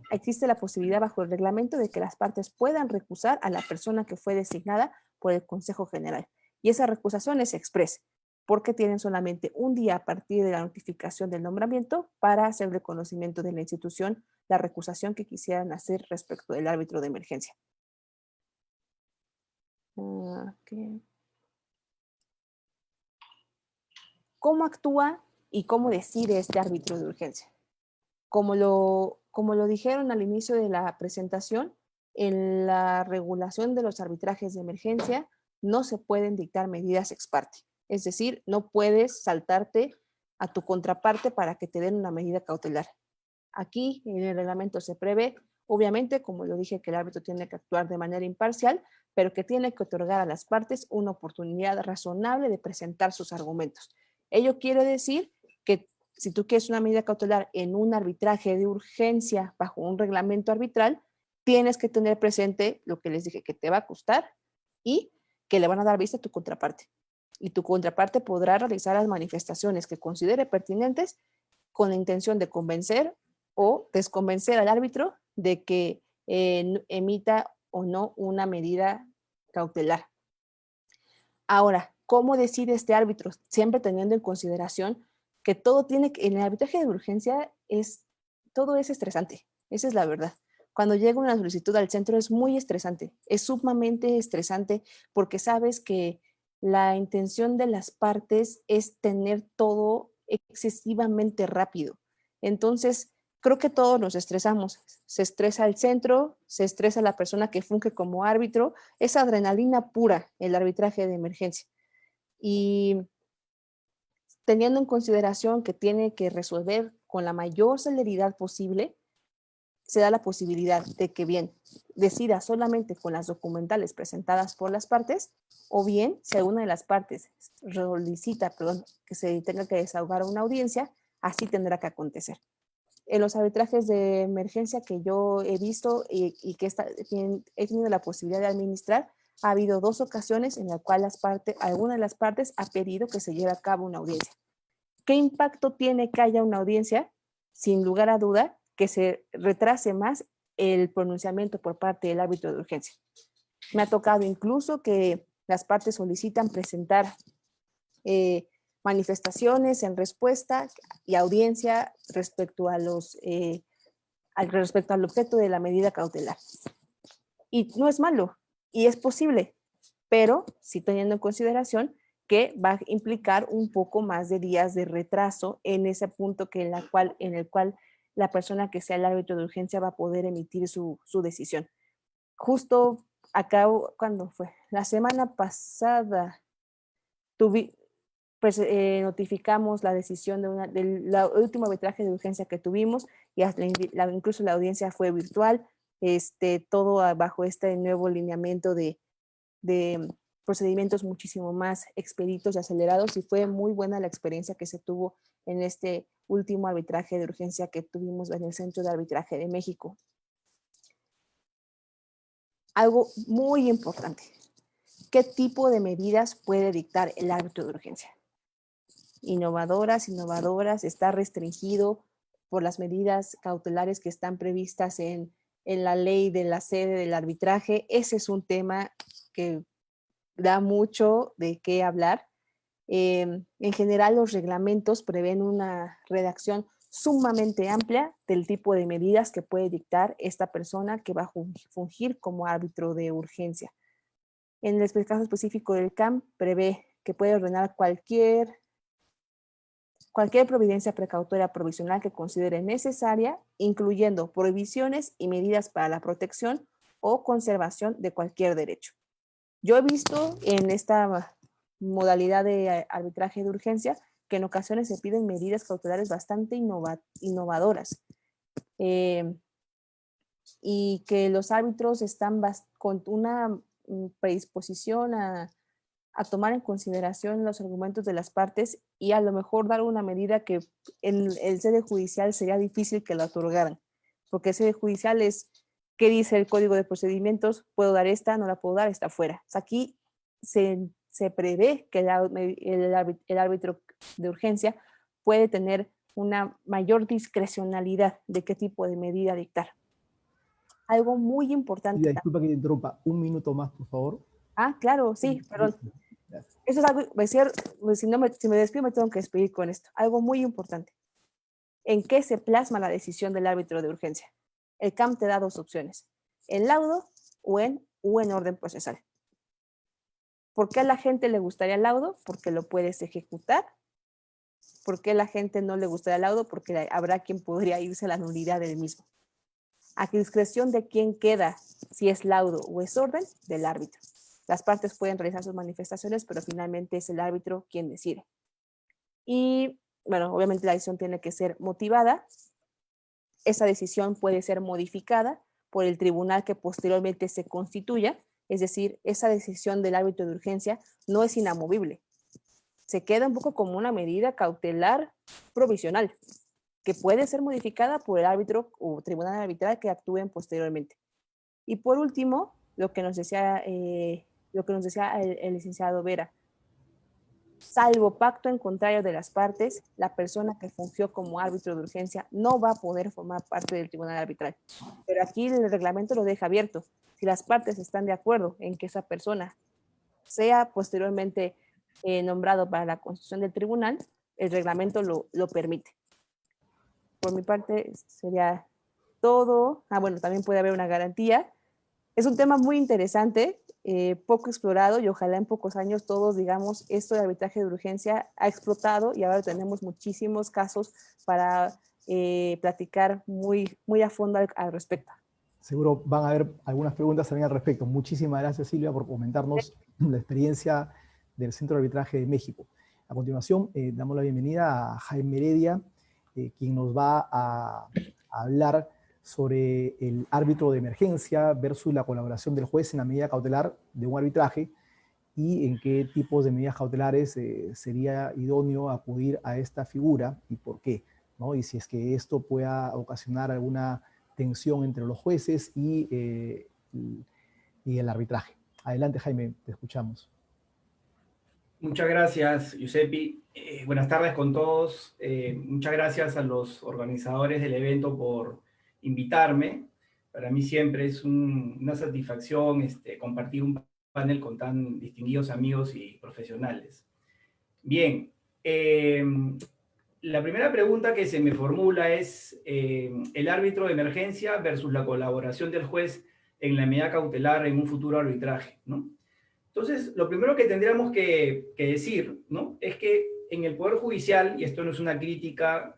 existe la posibilidad bajo el reglamento de que las partes puedan recusar a la persona que fue designada por el Consejo General. Y esa recusación es expresa, porque tienen solamente un día a partir de la notificación del nombramiento para hacer reconocimiento de la institución la recusación que quisieran hacer respecto del árbitro de emergencia. Okay. ¿Cómo actúa y cómo decide este árbitro de urgencia? Como lo dijeron al inicio de la presentación, en la regulación de los arbitrajes de emergencia no se pueden dictar medidas ex parte. Es decir, no puedes saltarte a tu contraparte para que te den una medida cautelar. Aquí en el reglamento se prevé, obviamente, como lo dije, que el árbitro tiene que actuar de manera imparcial, pero que tiene que otorgar a las partes una oportunidad razonable de presentar sus argumentos. Ello quiere decir que si tú quieres una medida cautelar en un arbitraje de urgencia bajo un reglamento arbitral, tienes que tener presente lo que les dije, que te va a costar y que le van a dar vista a tu contraparte. Y tu contraparte podrá realizar las manifestaciones que considere pertinentes con la intención de convencer o desconvencer al árbitro de que emita o no una medida cautelar. Ahora, ¿cómo decide este árbitro? Siempre teniendo en consideración que en el arbitraje de urgencia todo es estresante, esa es la verdad. Cuando llega una solicitud al centro es muy estresante, es sumamente estresante porque sabes que la intención de las partes es tener todo excesivamente rápido. Entonces, creo que todos nos estresamos. Se estresa el centro, se estresa la persona que funge como árbitro, es adrenalina pura el arbitraje de emergencia. Y teniendo en consideración que tiene que resolver con la mayor celeridad posible, se da la posibilidad de que bien decida solamente con las documentales presentadas por las partes, o bien, si alguna de las partes solicita, que se tenga que desahogar una audiencia, así tendrá que acontecer. En los arbitrajes de emergencia que yo he visto y que he tenido la posibilidad de administrar, ha habido 2 ocasiones en las cuales alguna de las partes ha pedido que se lleve a cabo una audiencia. ¿Qué impacto tiene que haya una audiencia? Sin lugar a duda, que se retrase más el pronunciamiento por parte del árbitro de urgencia. Me ha tocado incluso que las partes solicitan presentar manifestaciones en respuesta y audiencia respecto al objeto de la medida cautelar. Y no es malo, y es posible, pero sí teniendo en consideración que va a implicar un poco más de días de retraso en ese punto en el cual la persona que sea el árbitro de urgencia va a poder emitir su decisión. Justo acá, ¿cuándo fue? La semana pasada notificamos la decisión del último arbitraje de urgencia que tuvimos y hasta incluso la audiencia fue virtual, todo bajo este nuevo lineamiento de procedimientos muchísimo más expeditos y acelerados, y fue muy buena la experiencia que se tuvo en este último arbitraje de urgencia que tuvimos en el Centro de Arbitraje de México. Algo muy importante: ¿qué tipo de medidas puede dictar el árbitro de urgencia? Innovadoras, está restringido por las medidas cautelares que están previstas en la ley de la sede del arbitraje. Ese es un tema que da mucho de qué hablar. En general, los reglamentos prevén una redacción sumamente amplia del tipo de medidas que puede dictar esta persona que va a fungir como árbitro de urgencia. En el caso específico del CAM, prevé que puede ordenar cualquier providencia precautoria provisional que considere necesaria, incluyendo prohibiciones y medidas para la protección o conservación de cualquier derecho. Yo he visto en esta modalidad de arbitraje de urgencia que en ocasiones se piden medidas cautelares bastante innovadoras, y que los árbitros están con una predisposición a tomar en consideración los argumentos de las partes y a lo mejor dar una medida que en el sede judicial sería difícil que la otorgaran, porque el sede judicial es: ¿qué dice el Código de Procedimientos? ¿Puedo dar esta? ¿No la puedo dar? Está fuera. O sea, aquí se prevé que el árbitro de urgencia puede tener una mayor discrecionalidad de qué tipo de medida dictar. Algo muy importante. Disculpa que te interrumpa, un minuto más, por favor. Ah, claro, sí, perdón. Eso es algo, si me despido me tengo que despedir con esto. Algo muy importante. ¿En qué se plasma la decisión del árbitro de urgencia? El CAM te da dos opciones: en laudo o en orden procesal. ¿Por qué a la gente le gustaría el laudo? Porque lo puedes ejecutar. ¿Por qué a la gente no le gustaría el laudo? Porque habrá quien podría irse a la nulidad del mismo. A discreción de quién queda, si es laudo o es orden, del árbitro. Las partes pueden realizar sus manifestaciones, pero finalmente es el árbitro quien decide. Y, bueno, obviamente la decisión tiene que ser motivada. Esa decisión puede ser modificada por el tribunal que posteriormente se constituya. Es decir, esa decisión del árbitro de urgencia no es inamovible. Se queda un poco como una medida cautelar provisional, que puede ser modificada por el árbitro o tribunal arbitral que actúen posteriormente. Y por último, lo que nos decía el licenciado Vera: salvo pacto en contrario de las partes, la persona que fungió como árbitro de urgencia no va a poder formar parte del tribunal arbitral. Pero aquí el reglamento lo deja abierto. Si las partes están de acuerdo en que esa persona sea posteriormente nombrado para la constitución del tribunal, el reglamento lo permite. Por mi parte sería todo. Bueno, también puede haber una garantía. Es un tema muy interesante, poco explorado, y ojalá en pocos años todos digamos: esto de arbitraje de urgencia ha explotado y ahora tenemos muchísimos casos para platicar muy, muy a fondo al respecto. Seguro van a haber algunas preguntas también al respecto. Muchísimas gracias, Silvia, por comentarnos la experiencia del Centro de Arbitraje de México. A continuación, damos la bienvenida a Jaime Heredia, quien nos va a hablar sobre el árbitro de emergencia versus la colaboración del juez en la medida cautelar de un arbitraje y en qué tipos de medidas cautelares sería idóneo acudir a esta figura y por qué, ¿no? Y si es que esto pueda ocasionar alguna tensión entre los jueces y el arbitraje. Adelante, Jaime, te escuchamos. Muchas gracias, Giuseppe. Buenas tardes con todos. Muchas gracias a los organizadores del evento por invitarme. Para mí siempre es una satisfacción compartir un panel con tan distinguidos amigos y profesionales. Bien, la primera pregunta que se me formula es el árbitro de emergencia versus la colaboración del juez en la medida cautelar en un futuro arbitraje, ¿no? Entonces, lo primero que tendríamos que decir, ¿no? Es que en el Poder Judicial, y esto no es una crítica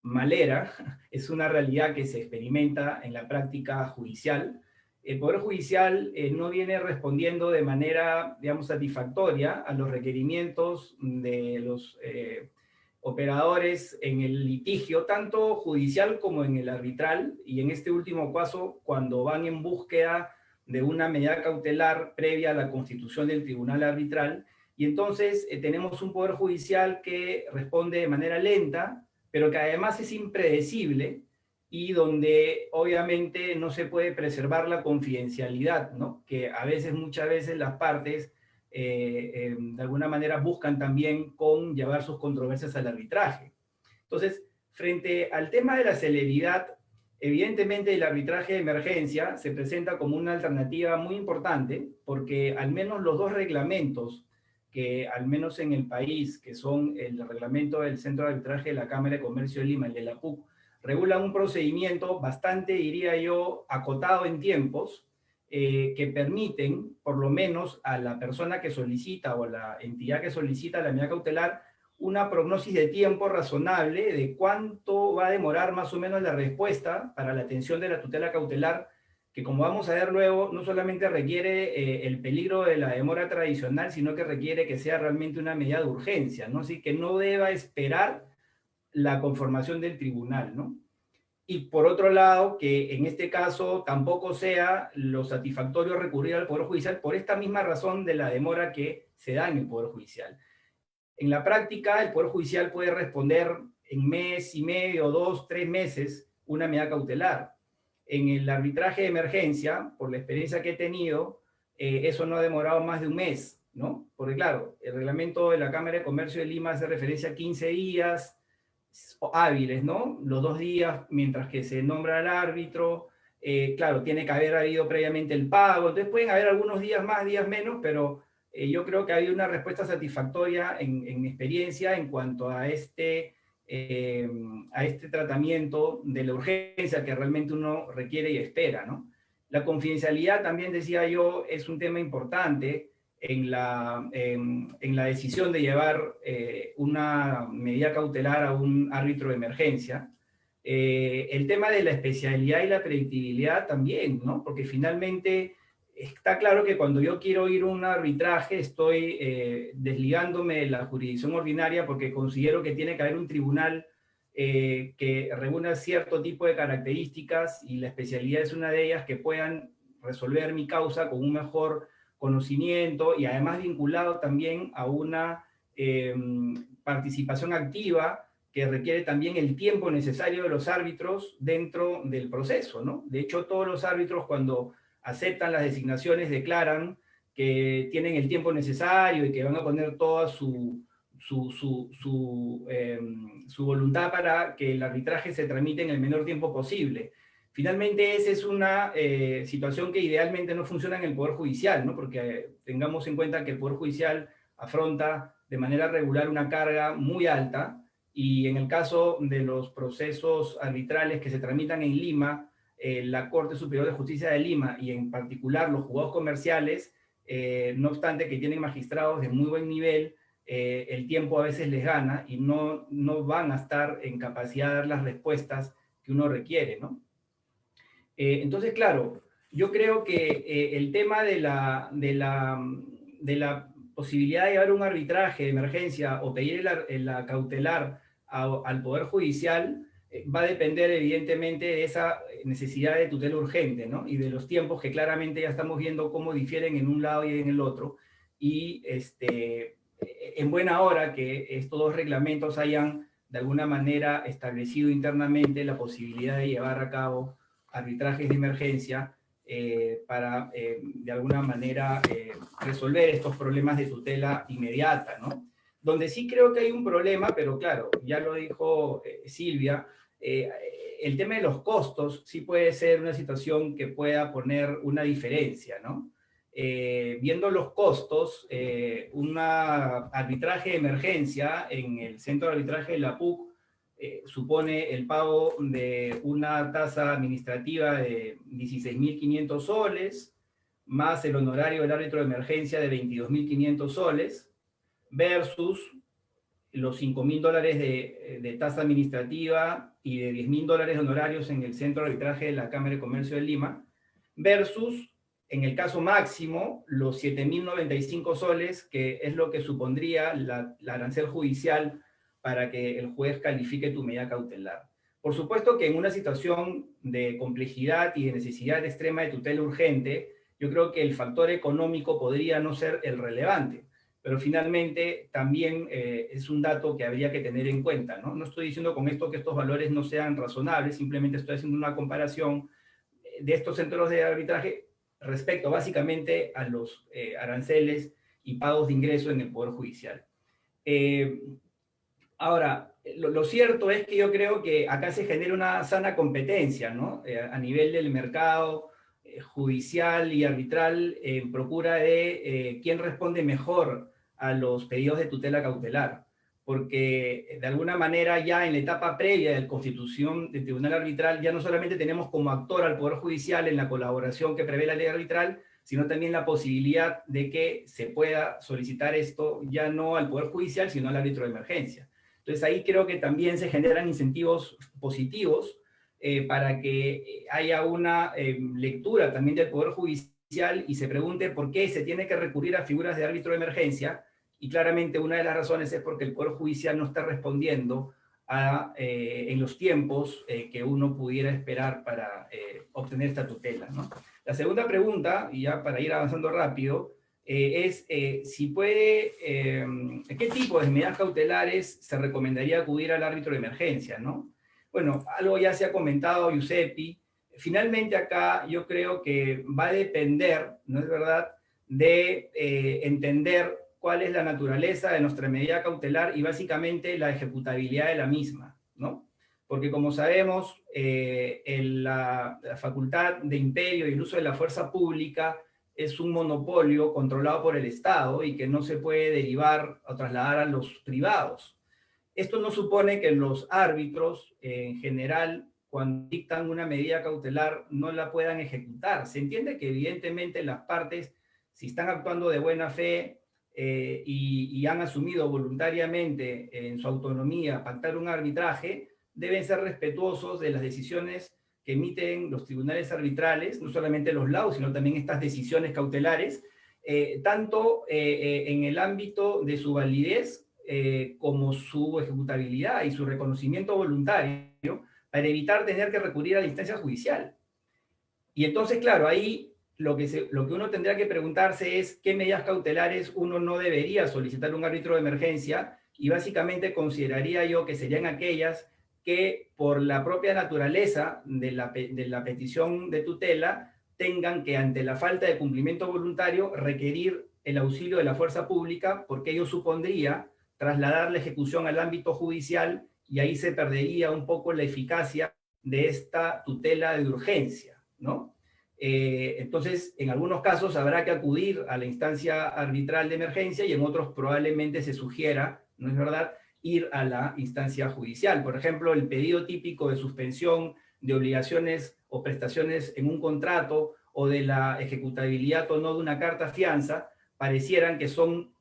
malera, es una realidad que se experimenta en la práctica judicial, el Poder Judicial no viene respondiendo de manera, digamos, satisfactoria a los requerimientos de los operadores en el litigio, tanto judicial como en el arbitral, y en este último caso, cuando van en búsqueda de una medida cautelar previa a la constitución del tribunal arbitral, y entonces tenemos un Poder Judicial que responde de manera lenta, pero que además es impredecible, y donde obviamente no se puede preservar la confidencialidad, ¿no? Que a veces, muchas veces las partes de alguna manera buscan también con llevar sus controversias al arbitraje. Entonces, frente al tema de la celeridad, evidentemente el arbitraje de emergencia se presenta como una alternativa muy importante, porque al menos los dos reglamentos que al menos en el país, que son el reglamento del Centro de Arbitraje de la Cámara de Comercio de Lima, el de la PUC, regulan un procedimiento bastante, diría yo, acotado en tiempos, que permiten, por lo menos a la persona que solicita o a la entidad que solicita la medida cautelar, una prognosis de tiempo razonable de cuánto va a demorar más o menos la respuesta para la atención de la tutela cautelar, que como vamos a ver luego, no solamente requiere el peligro de la demora tradicional, sino que requiere que sea realmente una medida de urgencia, ¿no? Así que no deba esperar la conformación del tribunal, ¿no? Y por otro lado, que en este caso tampoco sea lo satisfactorio recurrir al Poder Judicial por esta misma razón de la demora que se da en el Poder Judicial. En la práctica, el Poder Judicial puede responder en mes y medio, 2, 3 meses, una medida cautelar. En el arbitraje de emergencia, por la experiencia que he tenido, eso no ha demorado más de un mes, ¿no? Porque claro, el reglamento de la Cámara de Comercio de Lima hace referencia a 15 días hábiles, ¿no? Los 2 días mientras que se nombra al árbitro, claro, tiene que haber habido previamente el pago, entonces pueden haber algunos días más, días menos, pero yo creo que ha habido una respuesta satisfactoria en mi experiencia en cuanto a este tratamiento de la urgencia que realmente uno requiere y espera, ¿no? La confidencialidad, también decía yo, es un tema importante en la decisión de llevar una medida cautelar a un árbitro de emergencia. El tema de la especialidad y la predictibilidad también, ¿no? Porque finalmente está claro que cuando yo quiero ir a un arbitraje estoy desligándome de la jurisdicción ordinaria porque considero que tiene que haber un tribunal que reúna cierto tipo de características y la especialidad es una de ellas que puedan resolver mi causa con un mejor conocimiento y además vinculado también a una participación activa que requiere también el tiempo necesario de los árbitros dentro del proceso, ¿no? De hecho, todos los árbitros cuando aceptan las designaciones declaran que tienen el tiempo necesario y que van a poner toda su voluntad para que el arbitraje se tramite en el menor tiempo posible. Finalmente, esa es una situación que idealmente no funciona en el Poder Judicial, ¿no? Porque tengamos en cuenta que el Poder Judicial afronta de manera regular una carga muy alta y en el caso de los procesos arbitrales que se tramitan en Lima, la Corte Superior de Justicia de Lima y en particular los juzgados comerciales, no obstante que tienen magistrados de muy buen nivel, el tiempo a veces les gana y no van a estar en capacidad de dar las respuestas que uno requiere, ¿no? Entonces, claro, yo creo que el tema de la posibilidad de llevar un arbitraje de emergencia o pedir la cautelar al Poder Judicial va a depender evidentemente de esa necesidad de tutela urgente, ¿no? Y de los tiempos que claramente ya estamos viendo cómo difieren en un lado y en el otro. Y en buena hora que estos dos reglamentos hayan de alguna manera establecido internamente la posibilidad de llevar a cabo arbitrajes de emergencia para de alguna manera resolver estos problemas de tutela inmediata, ¿no? Donde sí creo que hay un problema, pero claro, ya lo dijo Silvia, el tema de los costos sí puede ser una situación que pueda poner una diferencia, ¿no? Viendo los costos, un arbitraje de emergencia en el centro de arbitraje de la PUC supone el pago de una tasa administrativa de 16.500 soles, más el honorario del árbitro de emergencia de 22.500 soles, versus los $5.000 de tasa administrativa y de $10.000 de honorarios en el centro de arbitraje de la Cámara de Comercio de Lima, versus, en el caso máximo, los 7.095 soles, que es lo que supondría la arancel judicial para que el juez califique tu medida cautelar. Por supuesto que en una situación de complejidad y de necesidad extrema de tutela urgente, yo creo que el factor económico podría no ser el relevante, pero finalmente también es un dato que habría que tener en cuenta, ¿no? No estoy diciendo con esto que estos valores no sean razonables, simplemente estoy haciendo una comparación de estos centros de arbitraje respecto básicamente a los aranceles y pagos de ingreso en el Poder Judicial. Ahora, lo cierto es que yo creo que acá se genera una sana competencia, ¿no? A nivel del mercado judicial y arbitral en procura de quién responde mejor a los pedidos de tutela cautelar, porque de alguna manera ya en la etapa previa de la constitución del tribunal arbitral ya no solamente tenemos como actor al Poder Judicial en la colaboración que prevé la ley arbitral, sino también la posibilidad de que se pueda solicitar esto ya no al Poder Judicial, sino al árbitro de emergencia. Entonces ahí creo que también se generan incentivos positivos para que haya una lectura también del Poder Judicial y se pregunte por qué se tiene que recurrir a figuras de árbitro de emergencia, y claramente una de las razones es porque el Poder Judicial no está respondiendo en los tiempos que uno pudiera esperar para obtener esta tutela, ¿no? La segunda pregunta, y ya para ir avanzando rápido, es si puede, ¿qué tipo de medidas cautelares se recomendaría acudir al árbitro de emergencia, ¿no? Bueno, algo ya se ha comentado, Giuseppi. Finalmente acá yo creo que va a depender, ¿no es verdad?, de entender cuál es la naturaleza de nuestra medida cautelar y básicamente la ejecutabilidad de la misma, ¿no? Porque como sabemos, la facultad de imperio y el uso de la fuerza pública es un monopolio controlado por el Estado y que no se puede derivar o trasladar a los privados. Esto no supone que los árbitros, en general, cuando dictan una medida cautelar, no la puedan ejecutar. Se entiende que evidentemente las partes, si están actuando de buena fe y han asumido voluntariamente en su autonomía pactar un arbitraje, deben ser respetuosos de las decisiones que emiten los tribunales arbitrales, no solamente los laudos, sino también estas decisiones cautelares, tanto en el ámbito de su validez como su ejecutabilidad y su reconocimiento voluntario, para evitar tener que recurrir a la instancia judicial. Y entonces, claro, ahí lo que uno tendría que preguntarse es qué medidas cautelares uno no debería solicitar a un árbitro de emergencia, y básicamente consideraría yo que serían aquellas que por la propia naturaleza de la petición de tutela tengan que, ante la falta de cumplimiento voluntario, requerir el auxilio de la fuerza pública, porque ello supondría trasladar la ejecución al ámbito judicial y ahí se perdería un poco la eficacia de esta tutela de urgencia, ¿no? Entonces, en algunos casos habrá que acudir a la instancia arbitral de emergencia y en otros probablemente se sugiera, ¿no es verdad?, ir a la instancia judicial. Por ejemplo, el pedido típico de suspensión de obligaciones o prestaciones en un contrato o de la ejecutabilidad o no de una carta fianza parecieran que son,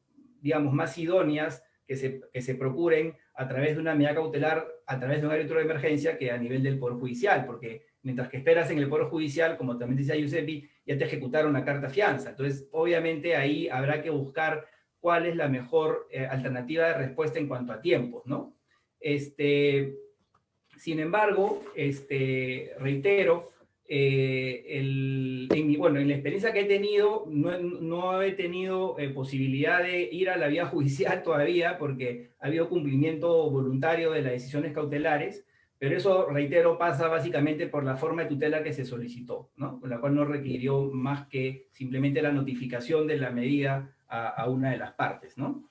digamos, más idóneas que se procuren a través de una medida cautelar, a través de un árbitro de emergencia, que a nivel del Poder Judicial, porque mientras que esperas en el Poder Judicial, como también decía Giuseppi, ya te ejecutaron la carta fianza. Entonces, obviamente ahí habrá que buscar cuál es la mejor alternativa de respuesta en cuanto a tiempos, ¿no? Sin embargo, reitero, en la experiencia que he tenido, no he tenido posibilidad de ir a la vía judicial todavía, porque ha habido cumplimiento voluntario de las decisiones cautelares, pero eso, reitero, pasa básicamente por la forma de tutela que se solicitó, ¿no? Con la cual no requirió más que simplemente la notificación de la medida a una de las partes, ¿no?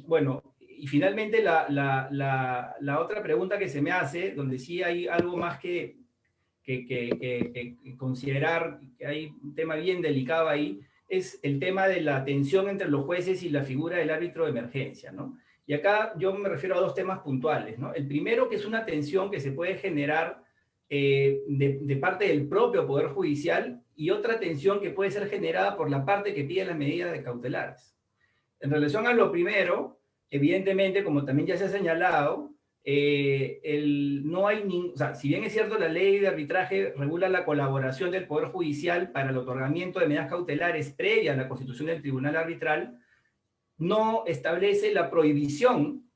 Bueno, y finalmente la otra pregunta que se me hace, donde sí hay algo más que considerar, que hay un tema bien delicado ahí, es el tema de la tensión entre los jueces y la figura del árbitro de emergencia, ¿no? Y acá yo me refiero a dos temas puntuales, ¿no? El primero, que es una tensión que se puede generar de parte del propio Poder Judicial y otra tensión que puede ser generada por la parte que pide las medidas cautelares. En relación a lo primero, evidentemente, como también ya se ha señalado, no hay o sea, si bien es cierto la ley de arbitraje regula la colaboración del Poder Judicial para el otorgamiento de medidas cautelares previa a la constitución del Tribunal Arbitral, no establece la prohibición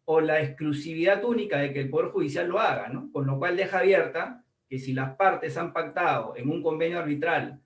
o la exclusividad única de que el Poder Judicial lo haga, ¿no? Con lo cual deja abierta que si las partes han pactado en un convenio arbitral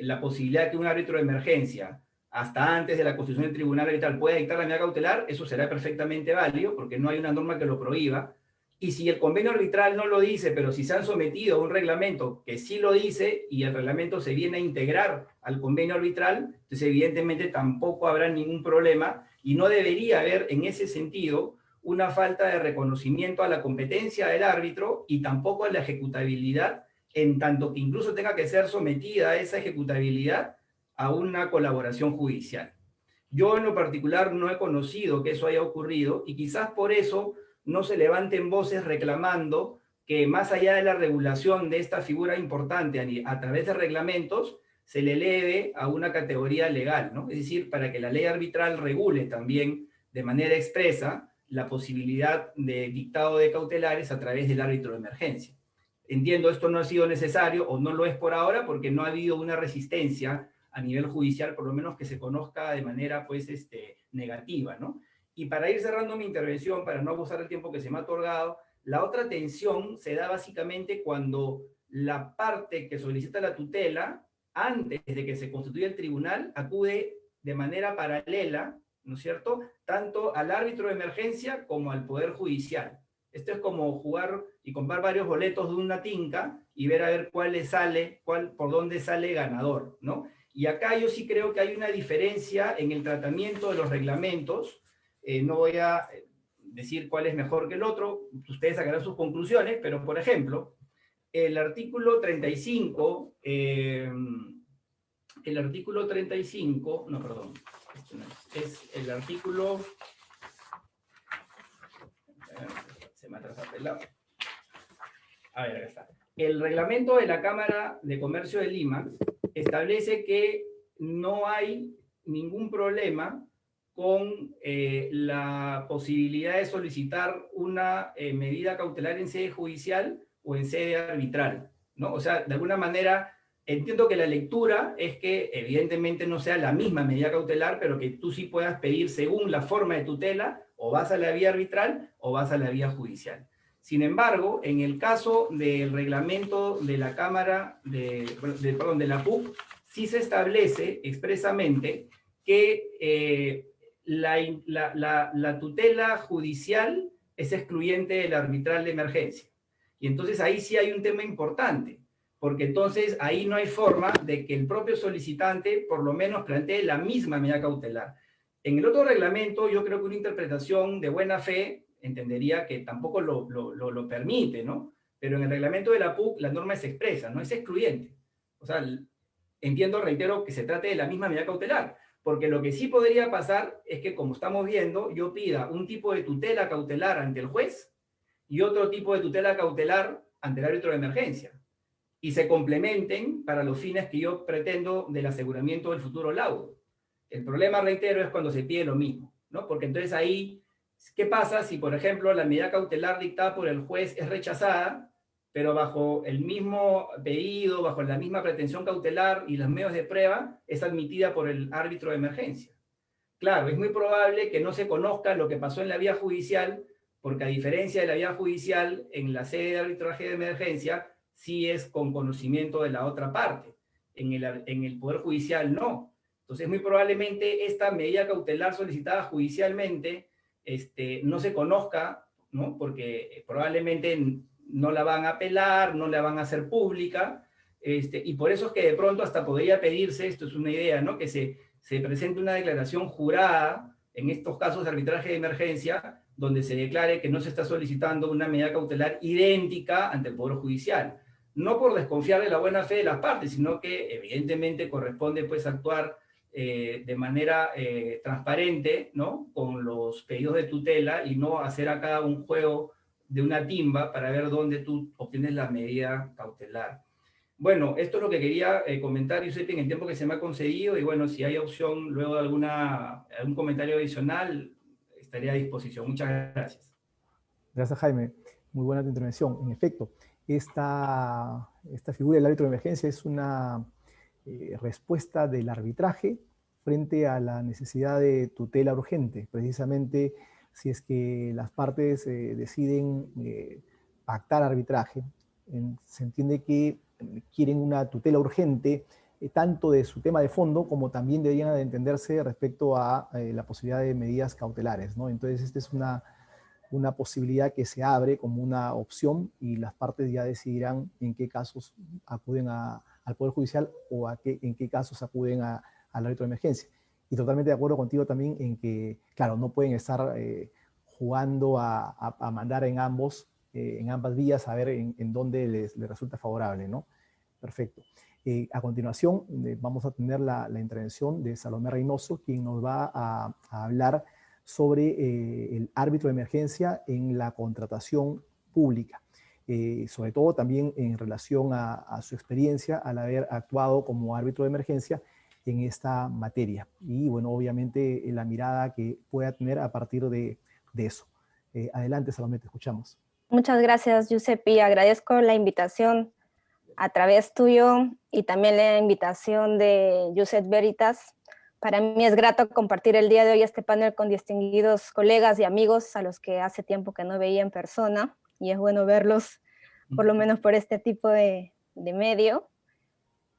la posibilidad de que un árbitro de emergencia, hasta antes de la constitución del Tribunal Arbitral, pueda dictar la medida cautelar, eso será perfectamente válido, porque no hay una norma que lo prohíba. Y si el convenio arbitral no lo dice, pero si se han sometido a un reglamento que sí lo dice, y el reglamento se viene a integrar al convenio arbitral, entonces evidentemente tampoco habrá ningún problema, y no debería haber en ese sentido una falta de reconocimiento a la competencia del árbitro y tampoco a la ejecutabilidad, en tanto que incluso tenga que ser sometida a esa ejecutabilidad a una colaboración judicial. Yo en lo particular no he conocido que eso haya ocurrido y quizás por eso no se levanten voces reclamando que más allá de la regulación de esta figura importante a través de reglamentos, se le eleve a una categoría legal, ¿no? Es decir, para que la ley arbitral regule también de manera expresa la posibilidad de dictado de cautelares a través del árbitro de emergencia. Entiendo, esto no ha sido necesario o no lo es por ahora porque no ha habido una resistencia a nivel judicial, por lo menos que se conozca de manera pues, negativa, ¿no? Y para ir cerrando mi intervención, para no abusar del tiempo que se me ha otorgado, la otra tensión se da básicamente cuando la parte que solicita la tutela, antes de que se constituya el tribunal, acude de manera paralela, ¿no es cierto?, tanto al árbitro de emergencia como al Poder Judicial. Esto es como jugar y comprar varios boletos de una tinca y ver a ver cuál le sale, por dónde sale ganador, ¿no? Y acá yo sí creo que hay una diferencia en el tratamiento de los reglamentos. No voy a decir cuál es mejor que el otro, ustedes sacarán sus conclusiones, pero por ejemplo, el artículo 35, no, perdón, es el artículo, se me atrasa pelado. A ver, acá está. El reglamento de la Cámara de Comercio de Lima establece que no hay ningún problema con la posibilidad de solicitar una medida cautelar en sede judicial o en sede arbitral, ¿no? O sea, de alguna manera, entiendo que la lectura es que evidentemente no sea la misma medida cautelar, pero que tú sí puedas pedir según la forma de tutela, o vas a la vía arbitral o vas a la vía judicial. Sin embargo, en el caso del reglamento de la Cámara, de la PUC, sí se establece expresamente que la tutela judicial es excluyente del arbitral de emergencia. Y entonces ahí sí hay un tema importante, porque entonces ahí no hay forma de que el propio solicitante por lo menos plantee la misma medida cautelar. En el otro reglamento yo creo que una interpretación de buena fe entendería que tampoco lo permite, ¿no? Pero en el reglamento de la PUC la norma es expresa, no es excluyente. O sea, entiendo, reitero, que se trate de la misma medida cautelar, porque lo que sí podría pasar es que, como estamos viendo, yo pida un tipo de tutela cautelar ante el juez y otro tipo de tutela cautelar ante el árbitro de emergencia, y se complementen para los fines que yo pretendo del aseguramiento del futuro laudo. El problema, reitero, es cuando se pide lo mismo, ¿no? Porque entonces ahí, ¿qué pasa si, por ejemplo, la medida cautelar dictada por el juez es rechazada, pero bajo el mismo pedido, bajo la misma pretensión cautelar y los medios de prueba, es admitida por el árbitro de emergencia? Claro, es muy probable que no se conozca lo que pasó en la vía judicial, porque a diferencia de la vía judicial, en la sede de arbitraje de emergencia, sí es con conocimiento de la otra parte. En el Poder Judicial no. Entonces, muy probablemente esta medida cautelar solicitada judicialmente no se conozca, ¿no? Porque probablemente no la van a apelar, no la van a hacer pública, y por eso es que de pronto hasta podría pedirse, esto es una idea, ¿no? Que se presente una declaración jurada en estos casos de arbitraje de emergencia, donde se declare que no se está solicitando una medida cautelar idéntica ante el Poder Judicial. No por desconfiar de la buena fe de las partes, sino que evidentemente corresponde pues actuar de manera transparente, ¿no? Con los pedidos de tutela y no hacer acá un juego de una timba para ver dónde tú obtienes la medida cautelar. Bueno, esto es lo que quería comentar, Giuseppe, en el tiempo que se me ha concedido, y bueno, si hay opción luego de algún comentario adicional, estaré a disposición. Muchas gracias. Gracias, Jaime. Muy buena tu intervención. En efecto, esta figura del árbitro de emergencia es una respuesta del arbitraje frente a la necesidad de tutela urgente. Precisamente si es que las partes deciden pactar arbitraje, se entiende que quieren una tutela urgente tanto de su tema de fondo como también deberían de entenderse respecto a la posibilidad de medidas cautelares, ¿no? Entonces, esta es una posibilidad que se abre como una opción y las partes ya decidirán en qué casos acuden al Poder Judicial o en qué casos acuden al árbitro de emergencia. Y totalmente de acuerdo contigo también en que, claro, no pueden estar jugando a mandar en ambas vías a ver en dónde les resulta favorable, ¿no? Perfecto. A continuación, vamos a tener la intervención de Salomé Reynoso, quien nos va a hablar sobre el árbitro de emergencia en la contratación pública, sobre todo también en relación a su experiencia al haber actuado como árbitro de emergencia en esta materia. Y bueno, obviamente la mirada que pueda tener a partir de eso. Adelante, Salomé, te escuchamos. Muchas gracias, Giuseppe. Agradezco la invitación a través tuyo y también la invitación de Josep Veritas. Para mí es grato compartir el día de hoy este panel con distinguidos colegas y amigos a los que hace tiempo que no veía en persona, y es bueno verlos por lo menos por este tipo de medio.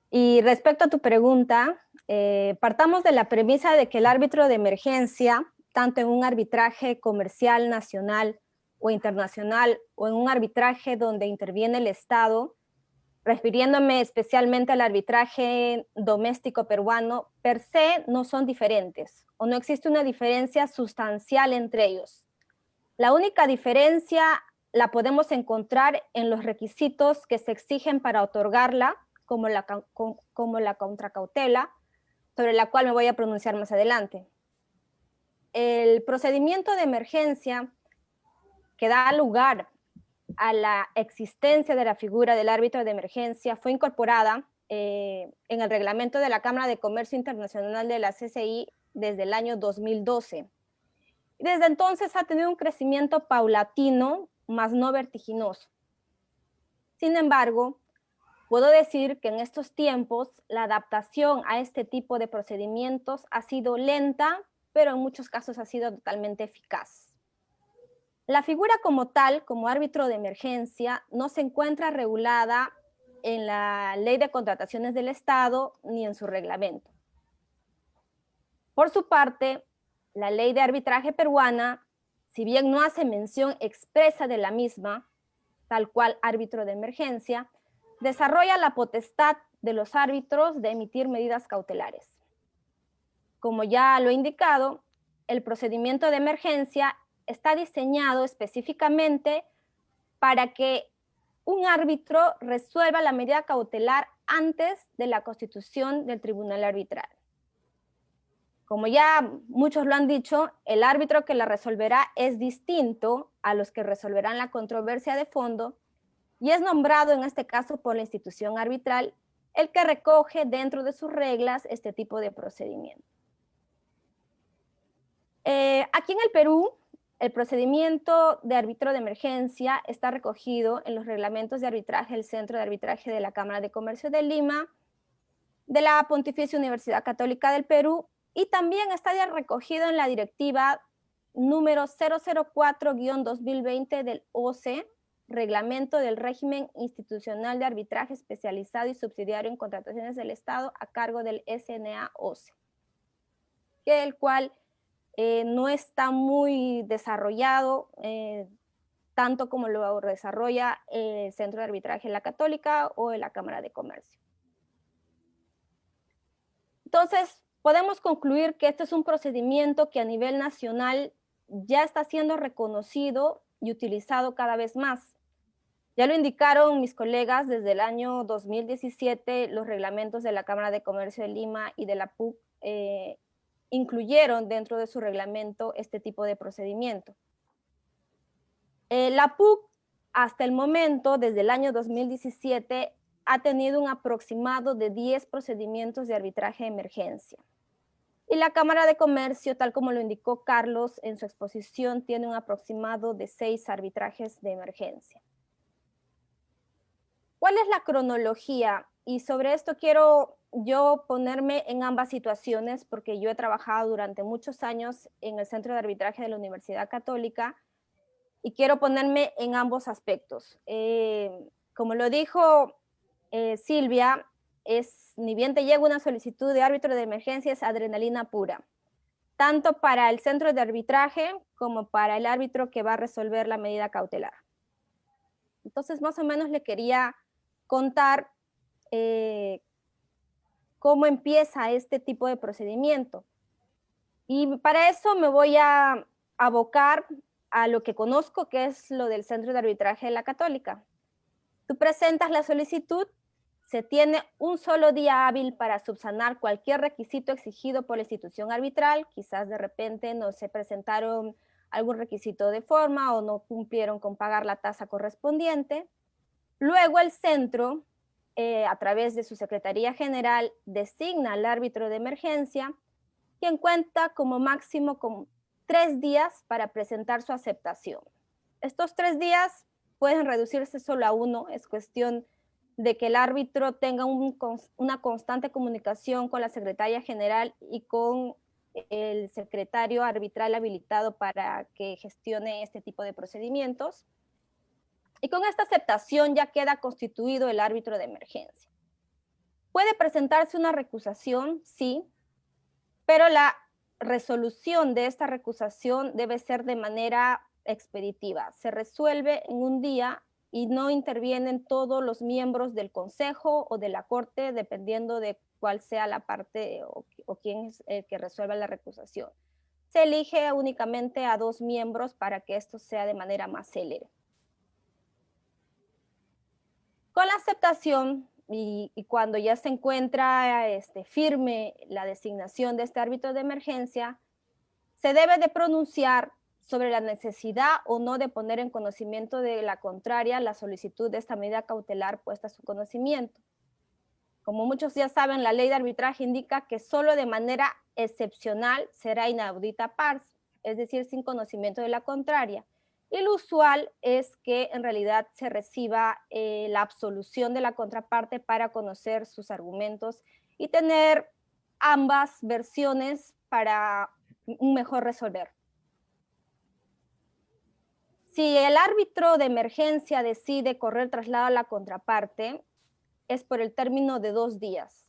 Y respecto a tu pregunta, partamos de la premisa de que el árbitro de emergencia, tanto en un arbitraje comercial nacional o internacional, o en un arbitraje donde interviene el Estado, refiriéndome especialmente al arbitraje doméstico peruano, per se no son diferentes, o no existe una diferencia sustancial entre ellos. La única diferencia la podemos encontrar en los requisitos que se exigen para otorgarla, como la contracautela, sobre la cual me voy a pronunciar más adelante. El procedimiento de emergencia que da lugar a la existencia de la figura del árbitro de emergencia fue incorporada en el reglamento de la Cámara de Comercio Internacional de la CCI desde el año 2012. Y desde entonces ha tenido un crecimiento paulatino, más no vertiginoso. Sin embargo, puedo decir que en estos tiempos la adaptación a este tipo de procedimientos ha sido lenta, pero en muchos casos ha sido totalmente eficaz. La figura como tal, como árbitro de emergencia, no se encuentra regulada en la Ley de Contrataciones del Estado ni en su reglamento. Por su parte, la Ley de Arbitraje peruana, si bien no hace mención expresa de la misma, tal cual árbitro de emergencia, desarrolla la potestad de los árbitros de emitir medidas cautelares. Como ya lo he indicado, el procedimiento de emergencia está diseñado específicamente para que un árbitro resuelva la medida cautelar antes de la constitución del tribunal arbitral. Como ya muchos lo han dicho, el árbitro que la resolverá es distinto a los que resolverán la controversia de fondo y es nombrado en este caso por la institución arbitral el que recoge dentro de sus reglas este tipo de procedimiento. Aquí en el Perú, el procedimiento de árbitro de emergencia está recogido en los reglamentos de arbitraje del Centro de Arbitraje de la Cámara de Comercio de Lima, de la Pontificia Universidad Católica del Perú, y también está ya recogido en la directiva número 004-2020 del OCE, Reglamento del Régimen Institucional de Arbitraje Especializado y Subsidiario en Contrataciones del Estado a cargo del SNA-OCE, el cual no está muy desarrollado, tanto como lo desarrolla el Centro de Arbitraje de la Católica o de la Cámara de Comercio. Entonces, podemos concluir que este es un procedimiento que a nivel nacional ya está siendo reconocido y utilizado cada vez más. Ya lo indicaron mis colegas, desde el año 2017 los reglamentos de la Cámara de Comercio de Lima y de la PUC incluyeron dentro de su reglamento este tipo de procedimiento. La PUC, hasta el momento, desde el año 2017, ha tenido un aproximado de 10 procedimientos de arbitraje de emergencia. Y la Cámara de Comercio, tal como lo indicó Carlos en su exposición, tiene un aproximado de 6 arbitrajes de emergencia. ¿Cuál es la cronología? Y sobre esto quiero yo ponerme en ambas situaciones, porque yo he trabajado durante muchos años en el Centro de Arbitraje de la Universidad Católica y quiero ponerme en ambos aspectos. Como lo dijo Silvia, ni bien te llega una solicitud de árbitro de emergencia, es adrenalina pura, tanto para el centro de arbitraje como para el árbitro que va a resolver la medida cautelar. Entonces, más o menos le quería contar cómo empieza este tipo de procedimiento. Y para eso me voy a abocar a lo que conozco, que es lo del Centro de Arbitraje de la Católica. Tú presentas la solicitud, se tiene un solo día hábil para subsanar cualquier requisito exigido por la institución arbitral. Quizás de repente no se presentaron algún requisito de forma o no cumplieron con pagar la tasa correspondiente. Luego el centro, a través de su Secretaría General, designa al árbitro de emergencia, quien cuenta como máximo con 3 días para presentar su aceptación. Estos 3 días pueden reducirse solo a 1, es cuestión de que el árbitro tenga una constante comunicación con la Secretaría General y con el secretario arbitral habilitado para que gestione este tipo de procedimientos. Y con esta aceptación ya queda constituido el árbitro de emergencia. ¿Puede presentarse una recusación? Sí, pero la resolución de esta recusación debe ser de manera expeditiva. Se resuelve en un día y no intervienen todos los miembros del consejo o de la corte, dependiendo de cuál sea la parte o quién es el que resuelva la recusación. Se elige únicamente a 2 miembros para que esto sea de manera más célere. Con la aceptación y cuando ya se encuentra firme la designación de este árbitro de emergencia, se debe de pronunciar sobre la necesidad o no de poner en conocimiento de la contraria la solicitud de esta medida cautelar puesta a su conocimiento. Como muchos ya saben, la ley de arbitraje indica que solo de manera excepcional será inaudita pars, es decir, sin conocimiento de la contraria. Y lo usual es que en realidad se reciba la absolución de la contraparte para conocer sus argumentos y tener ambas versiones para un mejor resolver. Si el árbitro de emergencia decide correr traslado a la contraparte, es por el término de 2 días.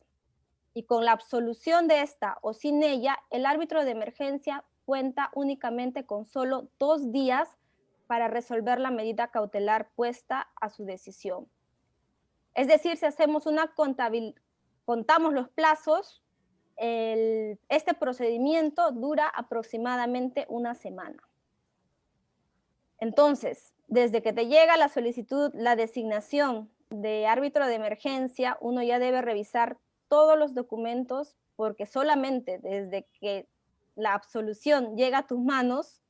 Y con la absolución de esta o sin ella, el árbitro de emergencia cuenta únicamente con solo 2 días para resolver la medida cautelar puesta a su decisión. Es decir, si hacemos contamos los plazos, este procedimiento dura aproximadamente 1 semana. Entonces, desde que te llega la solicitud, la designación de árbitro de emergencia, uno ya debe revisar todos los documentos, porque solamente desde que la absolución llega a tus manos,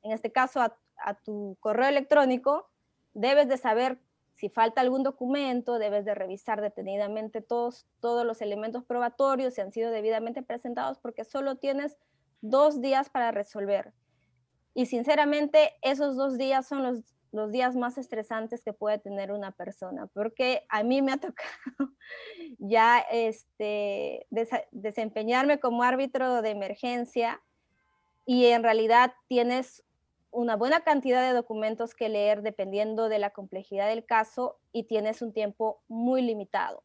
en este caso a tu correo electrónico, debes de saber si falta algún documento, debes de revisar detenidamente todos los elementos probatorios, si han sido debidamente presentados, porque solo tienes 2 días para resolver. Y sinceramente, esos 2 días son los días más estresantes que puede tener una persona, porque a mí me ha tocado ya desempeñarme como árbitro de emergencia y en realidad tienes una buena cantidad de documentos que leer dependiendo de la complejidad del caso y tienes un tiempo muy limitado.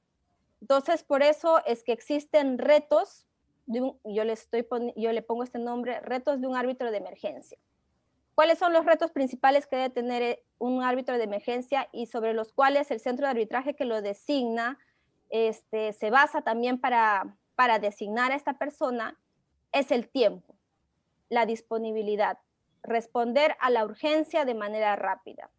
Entonces, por eso es que existen retos, yo le pongo este nombre, retos de un árbitro de emergencia. ¿Cuáles son los retos principales que debe tener un árbitro de emergencia y sobre los cuales el centro de arbitraje que lo designa se basa también para designar a esta persona? Es el tiempo, la disponibilidad, responder a la urgencia de manera rápida.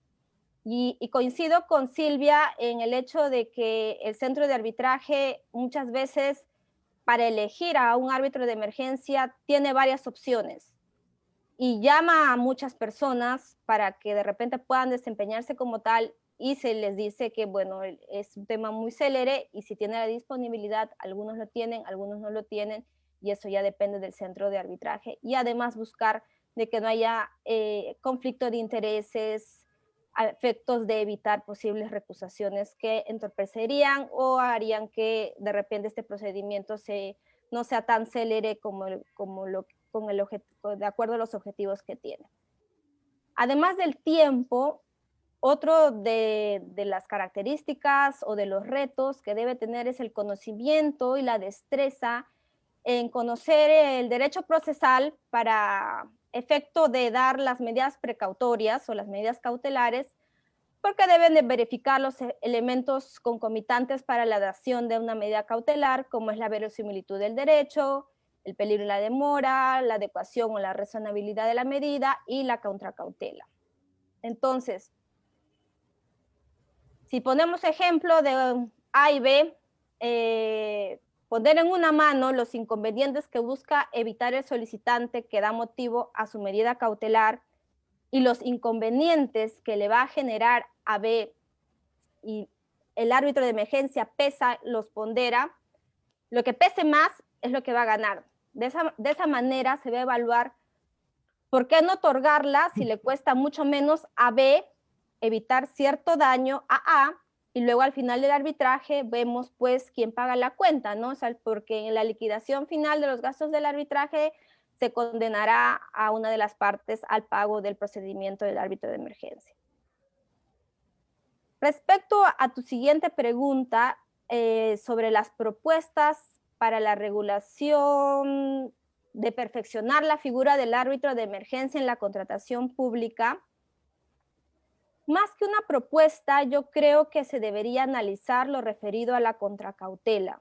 Y coincido con Silvia en el hecho de que el centro de arbitraje muchas veces para elegir a un árbitro de emergencia tiene varias opciones y llama a muchas personas para que de repente puedan desempeñarse como tal y se les dice que, bueno, es un tema muy célere y si tiene la disponibilidad, algunos lo tienen, algunos no lo tienen, y eso ya depende del centro de arbitraje. Y además buscar de que no haya conflicto de intereses, a efectos de evitar posibles recusaciones que entorpecerían o harían que de repente este procedimiento no sea tan célere de acuerdo a los objetivos que tiene. Además del tiempo, otro de las características o de los retos que debe tener es el conocimiento y la destreza en conocer el derecho procesal para efecto de dar las medidas precautorias o las medidas cautelares, porque deben de verificar los elementos concomitantes para la dación de una medida cautelar, como es la verosimilitud del derecho, el peligro y la demora, la adecuación o la razonabilidad de la medida y la contracautela. Entonces, si ponemos ejemplo de A y B, poner en una mano los inconvenientes que busca evitar el solicitante que da motivo a su medida cautelar y los inconvenientes que le va a generar a B, y el árbitro de emergencia los pondera, lo que pese más es lo que va a ganar. De esa manera se va a evaluar por qué no otorgarla si le cuesta mucho menos a B evitar cierto daño a A, y luego al final del arbitraje vemos pues quién paga la cuenta, ¿no? O sea, porque en la liquidación final de los gastos del arbitraje se condenará a una de las partes al pago del procedimiento del árbitro de emergencia. Respecto a tu siguiente pregunta sobre las propuestas para la regulación de perfeccionar la figura del árbitro de emergencia en la contratación pública, más que una propuesta, yo creo que se debería analizar lo referido a la contracautela.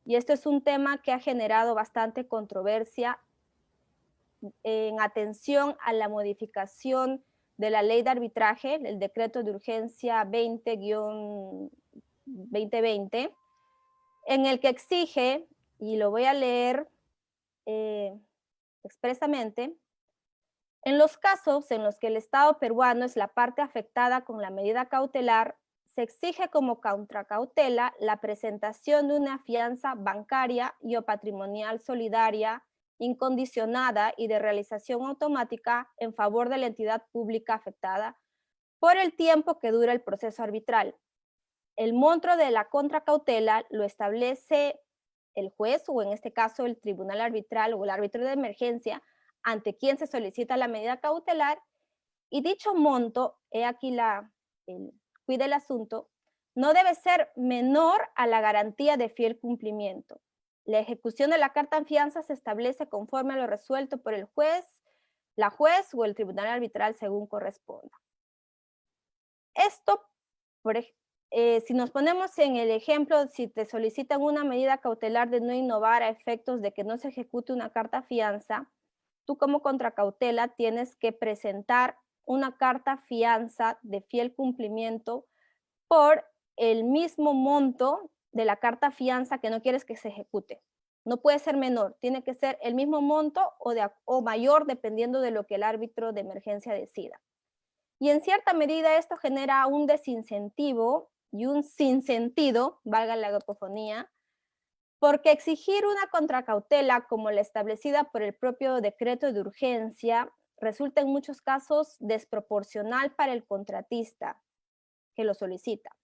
Y esto es un tema que ha generado bastante controversia en atención a la modificación de la ley de arbitraje, el decreto de urgencia 20-2020, en el que exige, y lo voy a leer expresamente, en los casos en los que el Estado peruano es la parte afectada con la medida cautelar, se exige como contracautela la presentación de una fianza bancaria y o patrimonial solidaria, incondicionada y de realización automática en favor de la entidad pública afectada por el tiempo que dura el proceso arbitral. El monto de la contracautela lo establece el juez o en este caso el tribunal arbitral o el árbitro de emergencia ante quien se solicita la medida cautelar, y dicho monto, he aquí el quid del asunto, no debe ser menor a la garantía de fiel cumplimiento. La ejecución de la carta en fianza se establece conforme a lo resuelto por el juez, la juez o el tribunal arbitral según corresponda. Esto, si nos ponemos en el ejemplo, si te solicitan una medida cautelar de no innovar a efectos de que no se ejecute una carta fianza, tú como contracautela tienes que presentar una carta fianza de fiel cumplimiento por el mismo monto de la carta fianza que no quieres que se ejecute. No puede ser menor, tiene que ser el mismo monto o mayor dependiendo de lo que el árbitro de emergencia decida. Y en cierta medida esto genera un desincentivo y un sinsentido, valga la cacofonía, porque exigir una contracautela como la establecida por el propio decreto de urgencia resulta en muchos casos desproporcional para el contratista que lo solicita.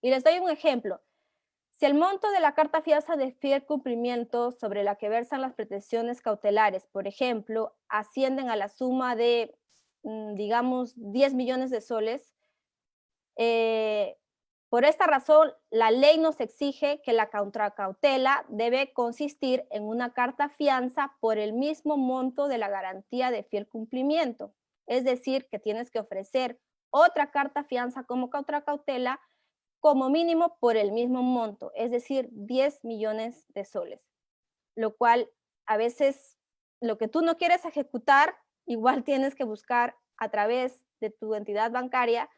Y les doy un ejemplo. Si el monto de la carta fianza de fiel cumplimiento sobre la que versan las pretensiones cautelares, por ejemplo, ascienden a la suma de, digamos, 10 millones de soles, por esta razón, la ley nos exige que la contracautela debe consistir en una carta fianza por el mismo monto de la garantía de fiel cumplimiento. Es decir, que tienes que ofrecer otra carta fianza como contracautela como mínimo por el mismo monto, es decir, 10 millones de soles. Lo cual, a veces, lo que tú no quieres ejecutar, igual tienes que buscar a través de tu entidad bancaria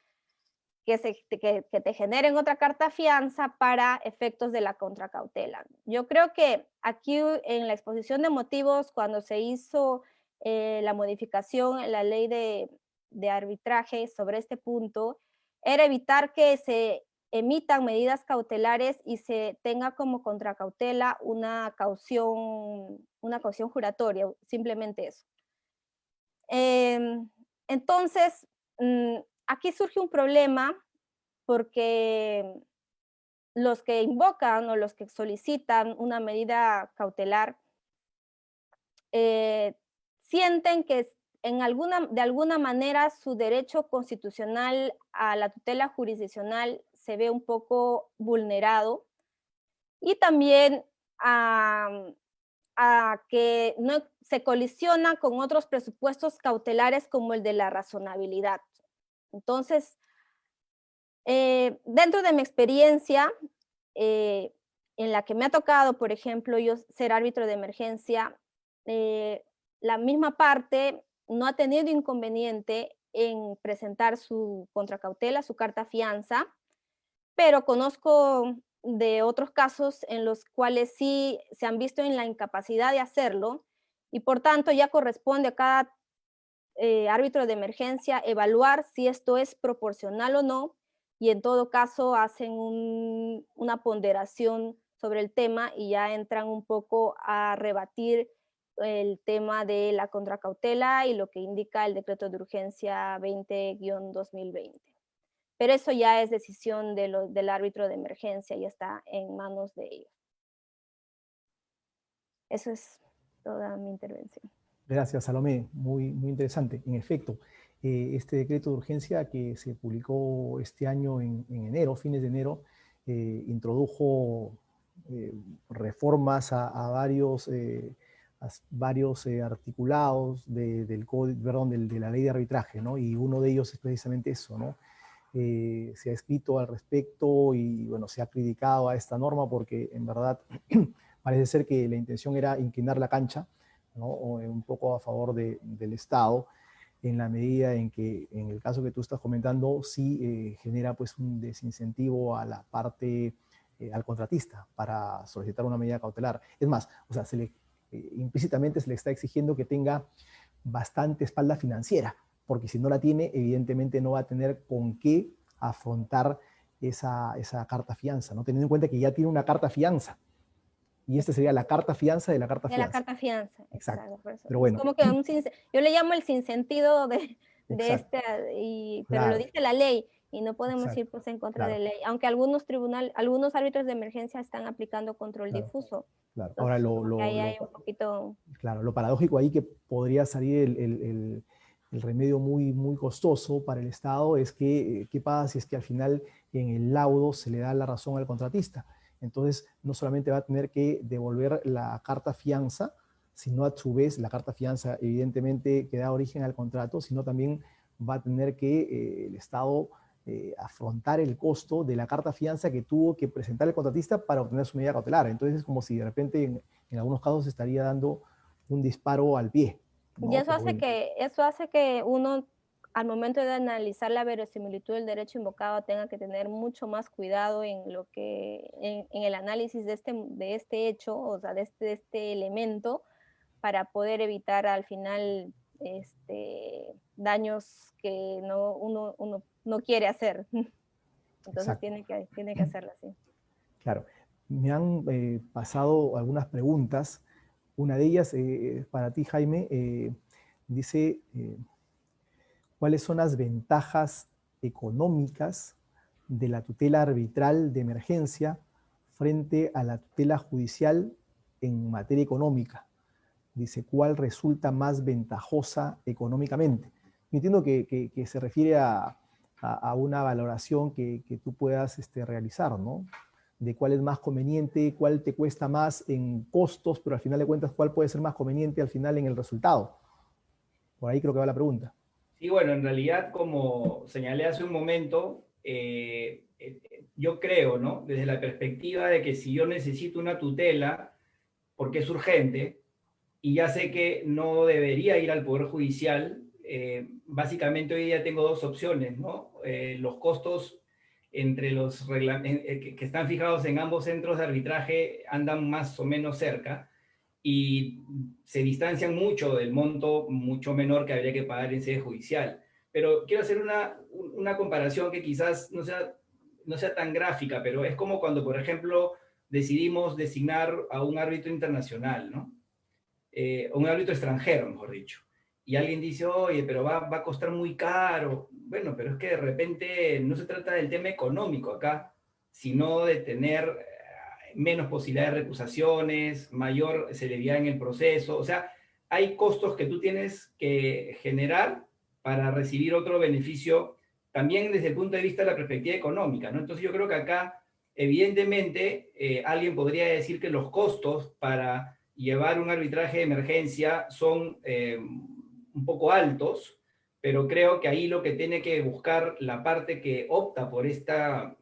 que te generen otra carta fianza para efectos de la contracautela. Yo creo que aquí en la exposición de motivos, cuando se hizo la modificación en la ley de arbitraje sobre este punto, era evitar que se emitan medidas cautelares y se tenga como contracautela una caución juratoria, simplemente eso. Entonces, aquí surge un problema porque los que invocan o los que solicitan una medida cautelar sienten que de alguna manera su derecho constitucional a la tutela jurisdiccional se ve un poco vulnerado, y también a que no se colisiona con otros presupuestos cautelares como el de la razonabilidad. Entonces, dentro de mi experiencia, en la que me ha tocado, por ejemplo, yo ser árbitro de emergencia, la misma parte no ha tenido inconveniente en presentar su contracautela, su carta fianza, pero conozco de otros casos en los cuales sí se han visto en la incapacidad de hacerlo, y por tanto ya corresponde a cada árbitro de emergencia evaluar si esto es proporcional o no, y en todo caso hacen una ponderación sobre el tema y ya entran un poco a rebatir el tema de la contracautela y lo que indica el decreto de urgencia 20-2020. Pero eso ya es decisión del árbitro de emergencia y está en manos de ellos. Eso es toda mi intervención. Gracias, Salomé. Muy, muy interesante. En efecto, este decreto de urgencia que se publicó este año en enero, fines de enero, introdujo reformas a varios articulados de la ley de arbitraje, ¿no? Y uno de ellos es precisamente eso, ¿no? Se ha escrito al respecto y, bueno, se ha criticado a esta norma porque, en verdad, parece ser que la intención era inclinar la cancha, ¿no? O un poco a favor del Estado, en la medida en que, en el caso que tú estás comentando, sí genera pues un desincentivo a la parte, al contratista, para solicitar una medida cautelar. Es más, o sea, implícitamente se le está exigiendo que tenga bastante espalda financiera, porque si no la tiene, evidentemente no va a tener con qué afrontar esa carta fianza, ¿no? Teniendo en cuenta que ya tiene una carta fianza, y esta sería la carta fianza de la carta fianza. De la carta fianza, exacto. Por eso. Pero bueno. Es como que yo le llamo el sinsentido de Exacto. pero claro. lo dice la ley y no podemos Exacto. ir pues en contra Claro. de la ley, aunque algunos árbitros de emergencia están aplicando control Claro. difuso. Claro. Entonces, Ahora, ahí hay un poquito... Claro, lo paradójico ahí que podría salir el remedio muy, muy costoso para el Estado es que, ¿qué pasa si es que al final en el laudo se le da la razón al contratista? Entonces, no solamente va a tener que devolver la carta fianza, sino a su vez la carta fianza evidentemente que da origen al contrato, sino también va a tener que el Estado afrontar el costo de la carta fianza que tuvo que presentar el contratista para obtener su medida cautelar. Entonces es como si de repente en algunos casos se estaría dando un disparo al pie, ¿no? Y eso hace que uno, al momento de analizar la verosimilitud del derecho invocado, tenga que tener mucho más cuidado en el análisis de este hecho, o sea, de este elemento, para poder evitar al final daños que uno no quiere hacer. Entonces tiene que hacerlo así. Claro. Me han pasado algunas preguntas. Una de ellas, para ti, Jaime, dice, ¿cuáles son las ventajas económicas de la tutela arbitral de emergencia frente a la tutela judicial en materia económica? Dice, ¿cuál resulta más ventajosa económicamente? Yo entiendo que se refiere a una valoración que tú puedas realizar, ¿no? De cuál es más conveniente, cuál te cuesta más en costos, pero al final de cuentas, cuál puede ser más conveniente al final en el resultado. Por ahí creo que va la pregunta. Sí, bueno, en realidad, como señalé hace un momento, yo creo, ¿no? Desde la perspectiva de que si yo necesito una tutela, porque es urgente, y ya sé que no debería ir al Poder Judicial, básicamente hoy día tengo dos opciones, ¿no? Los costos entre los que están fijados en ambos centros de arbitraje andan más o menos cerca y se distancian mucho del monto mucho menor que habría que pagar en sede judicial. pero quiero hacer una comparación que quizás no sea tan gráfica, pero es como cuando, por ejemplo, decidimos designar a un árbitro internacional, ¿no? Un árbitro extranjero, mejor dicho. Y alguien dice, oye, pero va a costar muy caro. Bueno, pero es que de repente no se trata del tema económico acá, sino de tener menos posibilidades de recusaciones, mayor celeridad en el proceso. O sea, hay costos que tú tienes que generar para recibir otro beneficio, también desde el punto de vista de la perspectiva económica, ¿no? Entonces yo creo que acá, evidentemente, alguien podría decir que los costos para llevar un arbitraje de emergencia son un poco altos, pero creo que ahí lo que tiene que buscar la parte que opta por esta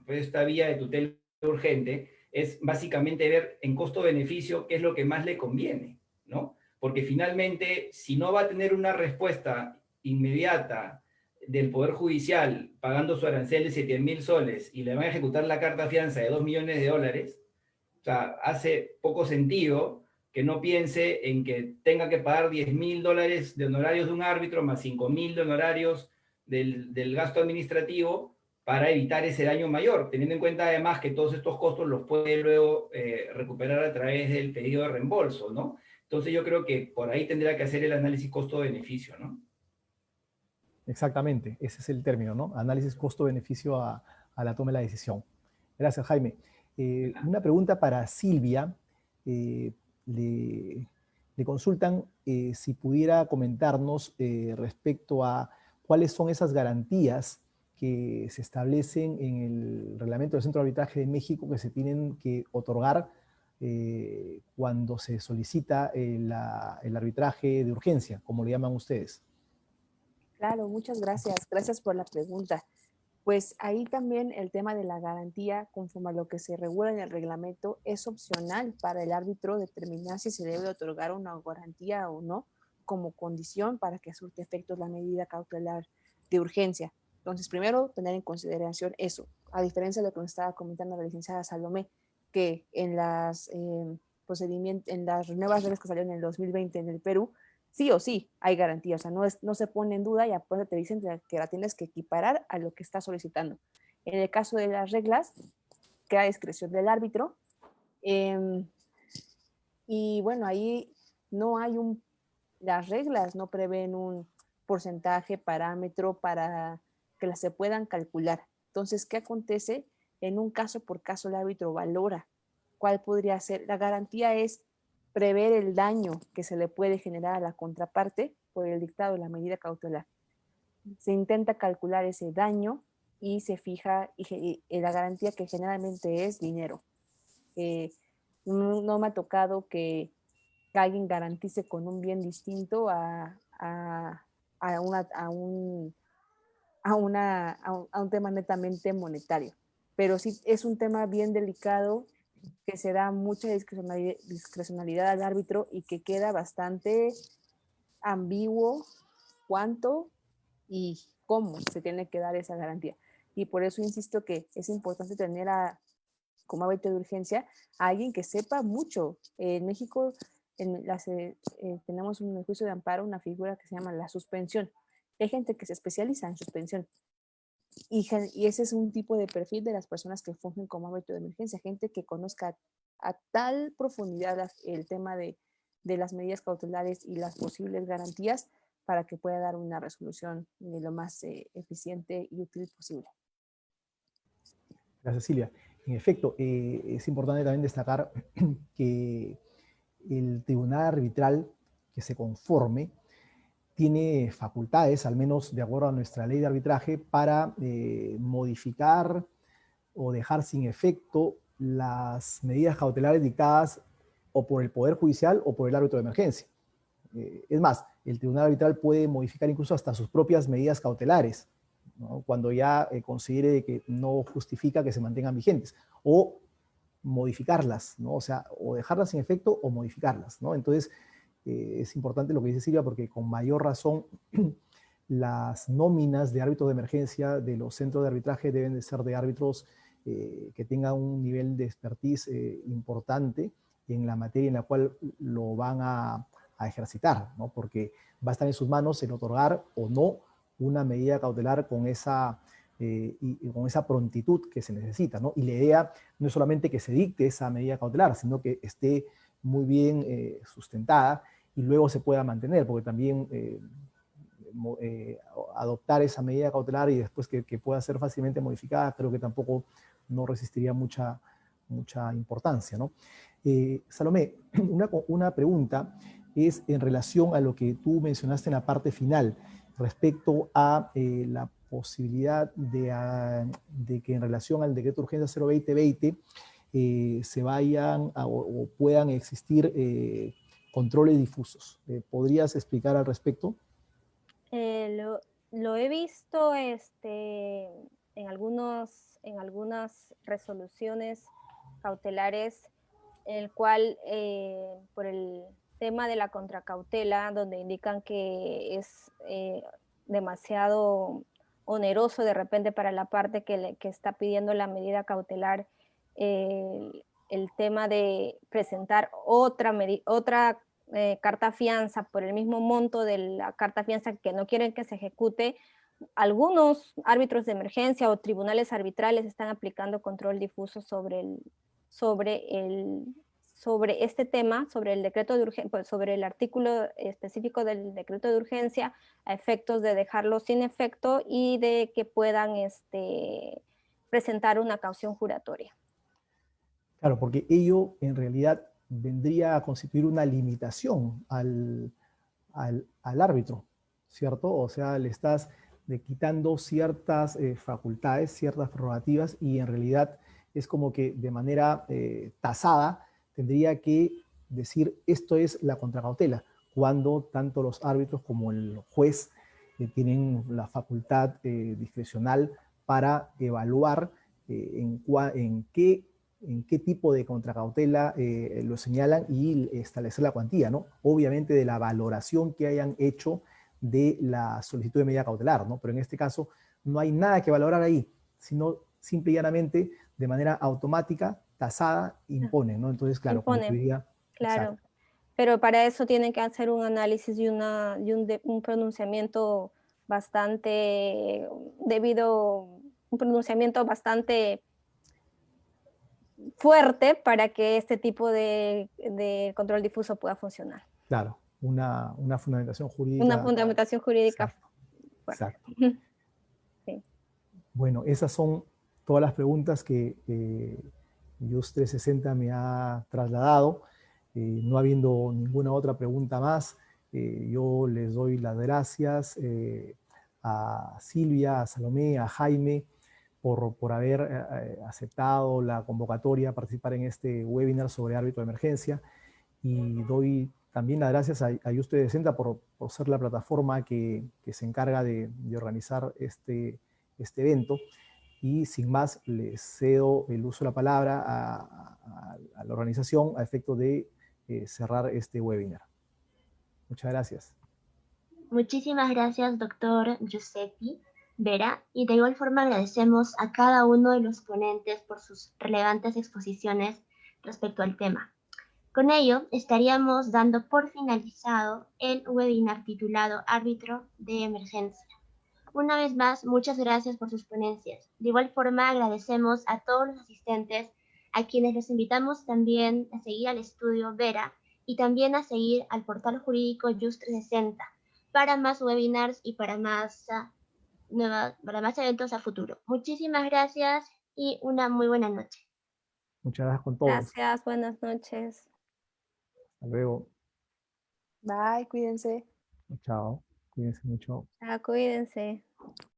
vía de tutela urgente es básicamente ver en costo-beneficio qué es lo que más le conviene, ¿no? Porque finalmente, si no va a tener una respuesta inmediata del Poder Judicial pagando su arancel de 7.000 soles y le van a ejecutar la carta fianza de 2 millones de dólares, o sea, hace poco sentido que no piense en que tenga que pagar 10.000 dólares de honorarios de un árbitro más 5.000 de honorarios del gasto administrativo para evitar ese daño mayor, teniendo en cuenta además que todos estos costos los puede luego recuperar a través del pedido de reembolso, ¿no? Entonces yo creo que por ahí tendría que hacer el análisis costo-beneficio, ¿no? Exactamente, ese es el término, ¿no? Análisis costo-beneficio a la toma de la decisión. Gracias, Jaime. Una pregunta para Silvia. Le consultan si pudiera comentarnos respecto a cuáles son esas garantías que se establecen en el reglamento del Centro de Arbitraje de México que se tienen que otorgar cuando se solicita el arbitraje de urgencia, como le llaman ustedes. Claro, muchas gracias. Gracias por la pregunta. Pues ahí también el tema de la garantía, conforme a lo que se regula en el reglamento, es opcional para el árbitro determinar si se debe otorgar una garantía o no como condición para que surte efectos la medida cautelar de urgencia. Entonces, primero, tener en consideración eso, a diferencia de lo que nos estaba comentando la licenciada Salomé, que en las en las nuevas reglas que salieron en el 2020 en el Perú, sí o sí hay garantía, o sea, no se pone en duda y aparte te dicen que la tienes que equiparar a lo que estás solicitando. En el caso de las reglas, queda a discreción del árbitro. Y bueno, ahí no hay las reglas no prevén un porcentaje, parámetro para que se puedan calcular. Entonces, ¿qué acontece? En un caso por caso el árbitro valora cuál podría ser. La garantía es prever el daño que se le puede generar a la contraparte por el dictado de la medida cautelar. Se intenta calcular ese daño y se fija y la garantía que generalmente es dinero. No me ha tocado que alguien garantice con un bien distinto a un tema netamente monetario. Pero sí es un tema bien delicado que se da mucha discrecionalidad al árbitro y que queda bastante ambiguo cuánto y cómo se tiene que dar esa garantía. Y por eso insisto que es importante tener como árbitro de urgencia a alguien que sepa mucho. En México tenemos en el juicio de amparo una figura que se llama la suspensión. Hay gente que se especializa en suspensión. Y ese es un tipo de perfil de las personas que fungen como árbitro de emergencia, gente que conozca a tal profundidad el tema de las medidas cautelares y las posibles garantías para que pueda dar una resolución de lo más eficiente y útil posible. Gracias, Silvia. En efecto, es importante también destacar que el tribunal arbitral que se conforme tiene facultades, al menos de acuerdo a nuestra ley de arbitraje, para modificar o dejar sin efecto las medidas cautelares dictadas o por el Poder Judicial o por el árbitro de emergencia. Es más, el tribunal arbitral puede modificar incluso hasta sus propias medidas cautelares, ¿no? Cuando ya considere que no justifica que se mantengan vigentes, o modificarlas, ¿no? O sea, o dejarlas sin efecto o modificarlas, ¿no? Entonces, es importante lo que dice Silvia porque con mayor razón las nóminas de árbitros de emergencia de los centros de arbitraje deben de ser de árbitros que tengan un nivel de expertise importante en la materia en la cual lo van a ejercitar, ¿no? Porque va a estar en sus manos el otorgar o no una medida cautelar con esa, y con esa prontitud que se necesita, ¿no? Y la idea no es solamente que se dicte esa medida cautelar, sino que esté muy bien sustentada y luego se pueda mantener, porque también adoptar esa medida cautelar y después que pueda ser fácilmente modificada, creo que tampoco no resistiría mucha importancia, ¿no? Salomé, una pregunta es en relación a lo que tú mencionaste en la parte final, respecto a la posibilidad de que en relación al decreto de urgencia 02020 se vayan o puedan existir controles difusos. ¿Podrías explicar al respecto? Lo he visto en algunas resoluciones cautelares, en el cual por el tema de la contracautela, donde indican que es demasiado oneroso de repente para la parte que está pidiendo la medida cautelar, el tema de presentar otra carta fianza por el mismo monto de la carta fianza que no quieren que se ejecute. Algunos árbitros de emergencia o tribunales arbitrales están aplicando control difuso sobre este tema, sobre el decreto de urgencia, pues sobre el artículo específico del decreto de urgencia, a efectos de dejarlo sin efecto y de que puedan presentar una caución juratoria. Claro, porque ello en realidad vendría a constituir una limitación al árbitro, ¿cierto? O sea, le estás quitando ciertas facultades, ciertas prerrogativas, y en realidad es como que de manera tasada tendría que decir esto es la contracautela, cuando tanto los árbitros como el juez tienen la facultad discrecional para evaluar en qué tipo de contracautela lo señalan y establecer la cuantía, ¿no? Obviamente de la valoración que hayan hecho de la solicitud de medida cautelar, ¿no? Pero en este caso no hay nada que valorar ahí, sino simple y llanamente, de manera automática, tasada, imponen, ¿no? Entonces, claro, como tú dirías, claro. exacto. Pero para eso tienen que hacer un análisis y un pronunciamiento bastante un pronunciamiento bastante fuerte para que este tipo de control difuso pueda funcionar. Claro, una fundamentación jurídica. Una fundamentación jurídica Exacto, fuerte. exacto. Sí. Bueno, esas son todas las preguntas que JUS 360 me ha trasladado. No habiendo ninguna otra pregunta más, yo les doy las gracias a Silvia, a Salomé, a Jaime por haber aceptado la convocatoria a participar en este webinar sobre árbitro de emergencia, y doy también las gracias a JUS 360 por ser la plataforma que se encarga de organizar este evento. Y sin más, les cedo el uso de la palabra a la organización a efecto de cerrar este webinar. Muchas gracias. Muchísimas gracias, doctor Giuseppe Vera, y de igual forma agradecemos a cada uno de los ponentes por sus relevantes exposiciones respecto al tema. Con ello, estaríamos dando por finalizado el webinar titulado Árbitro de Emergencia. Una vez más, muchas gracias por sus ponencias. De igual forma, agradecemos a todos los asistentes, a quienes los invitamos también a seguir al estudio Vera y también a seguir al portal jurídico JUS 360 para más webinars y para más eventos a futuro. Muchísimas gracias y una muy buena noche. Muchas gracias con todos. Gracias, buenas noches. Hasta luego. Bye, cuídense. Chao. Cuídense mucho. Cuídense.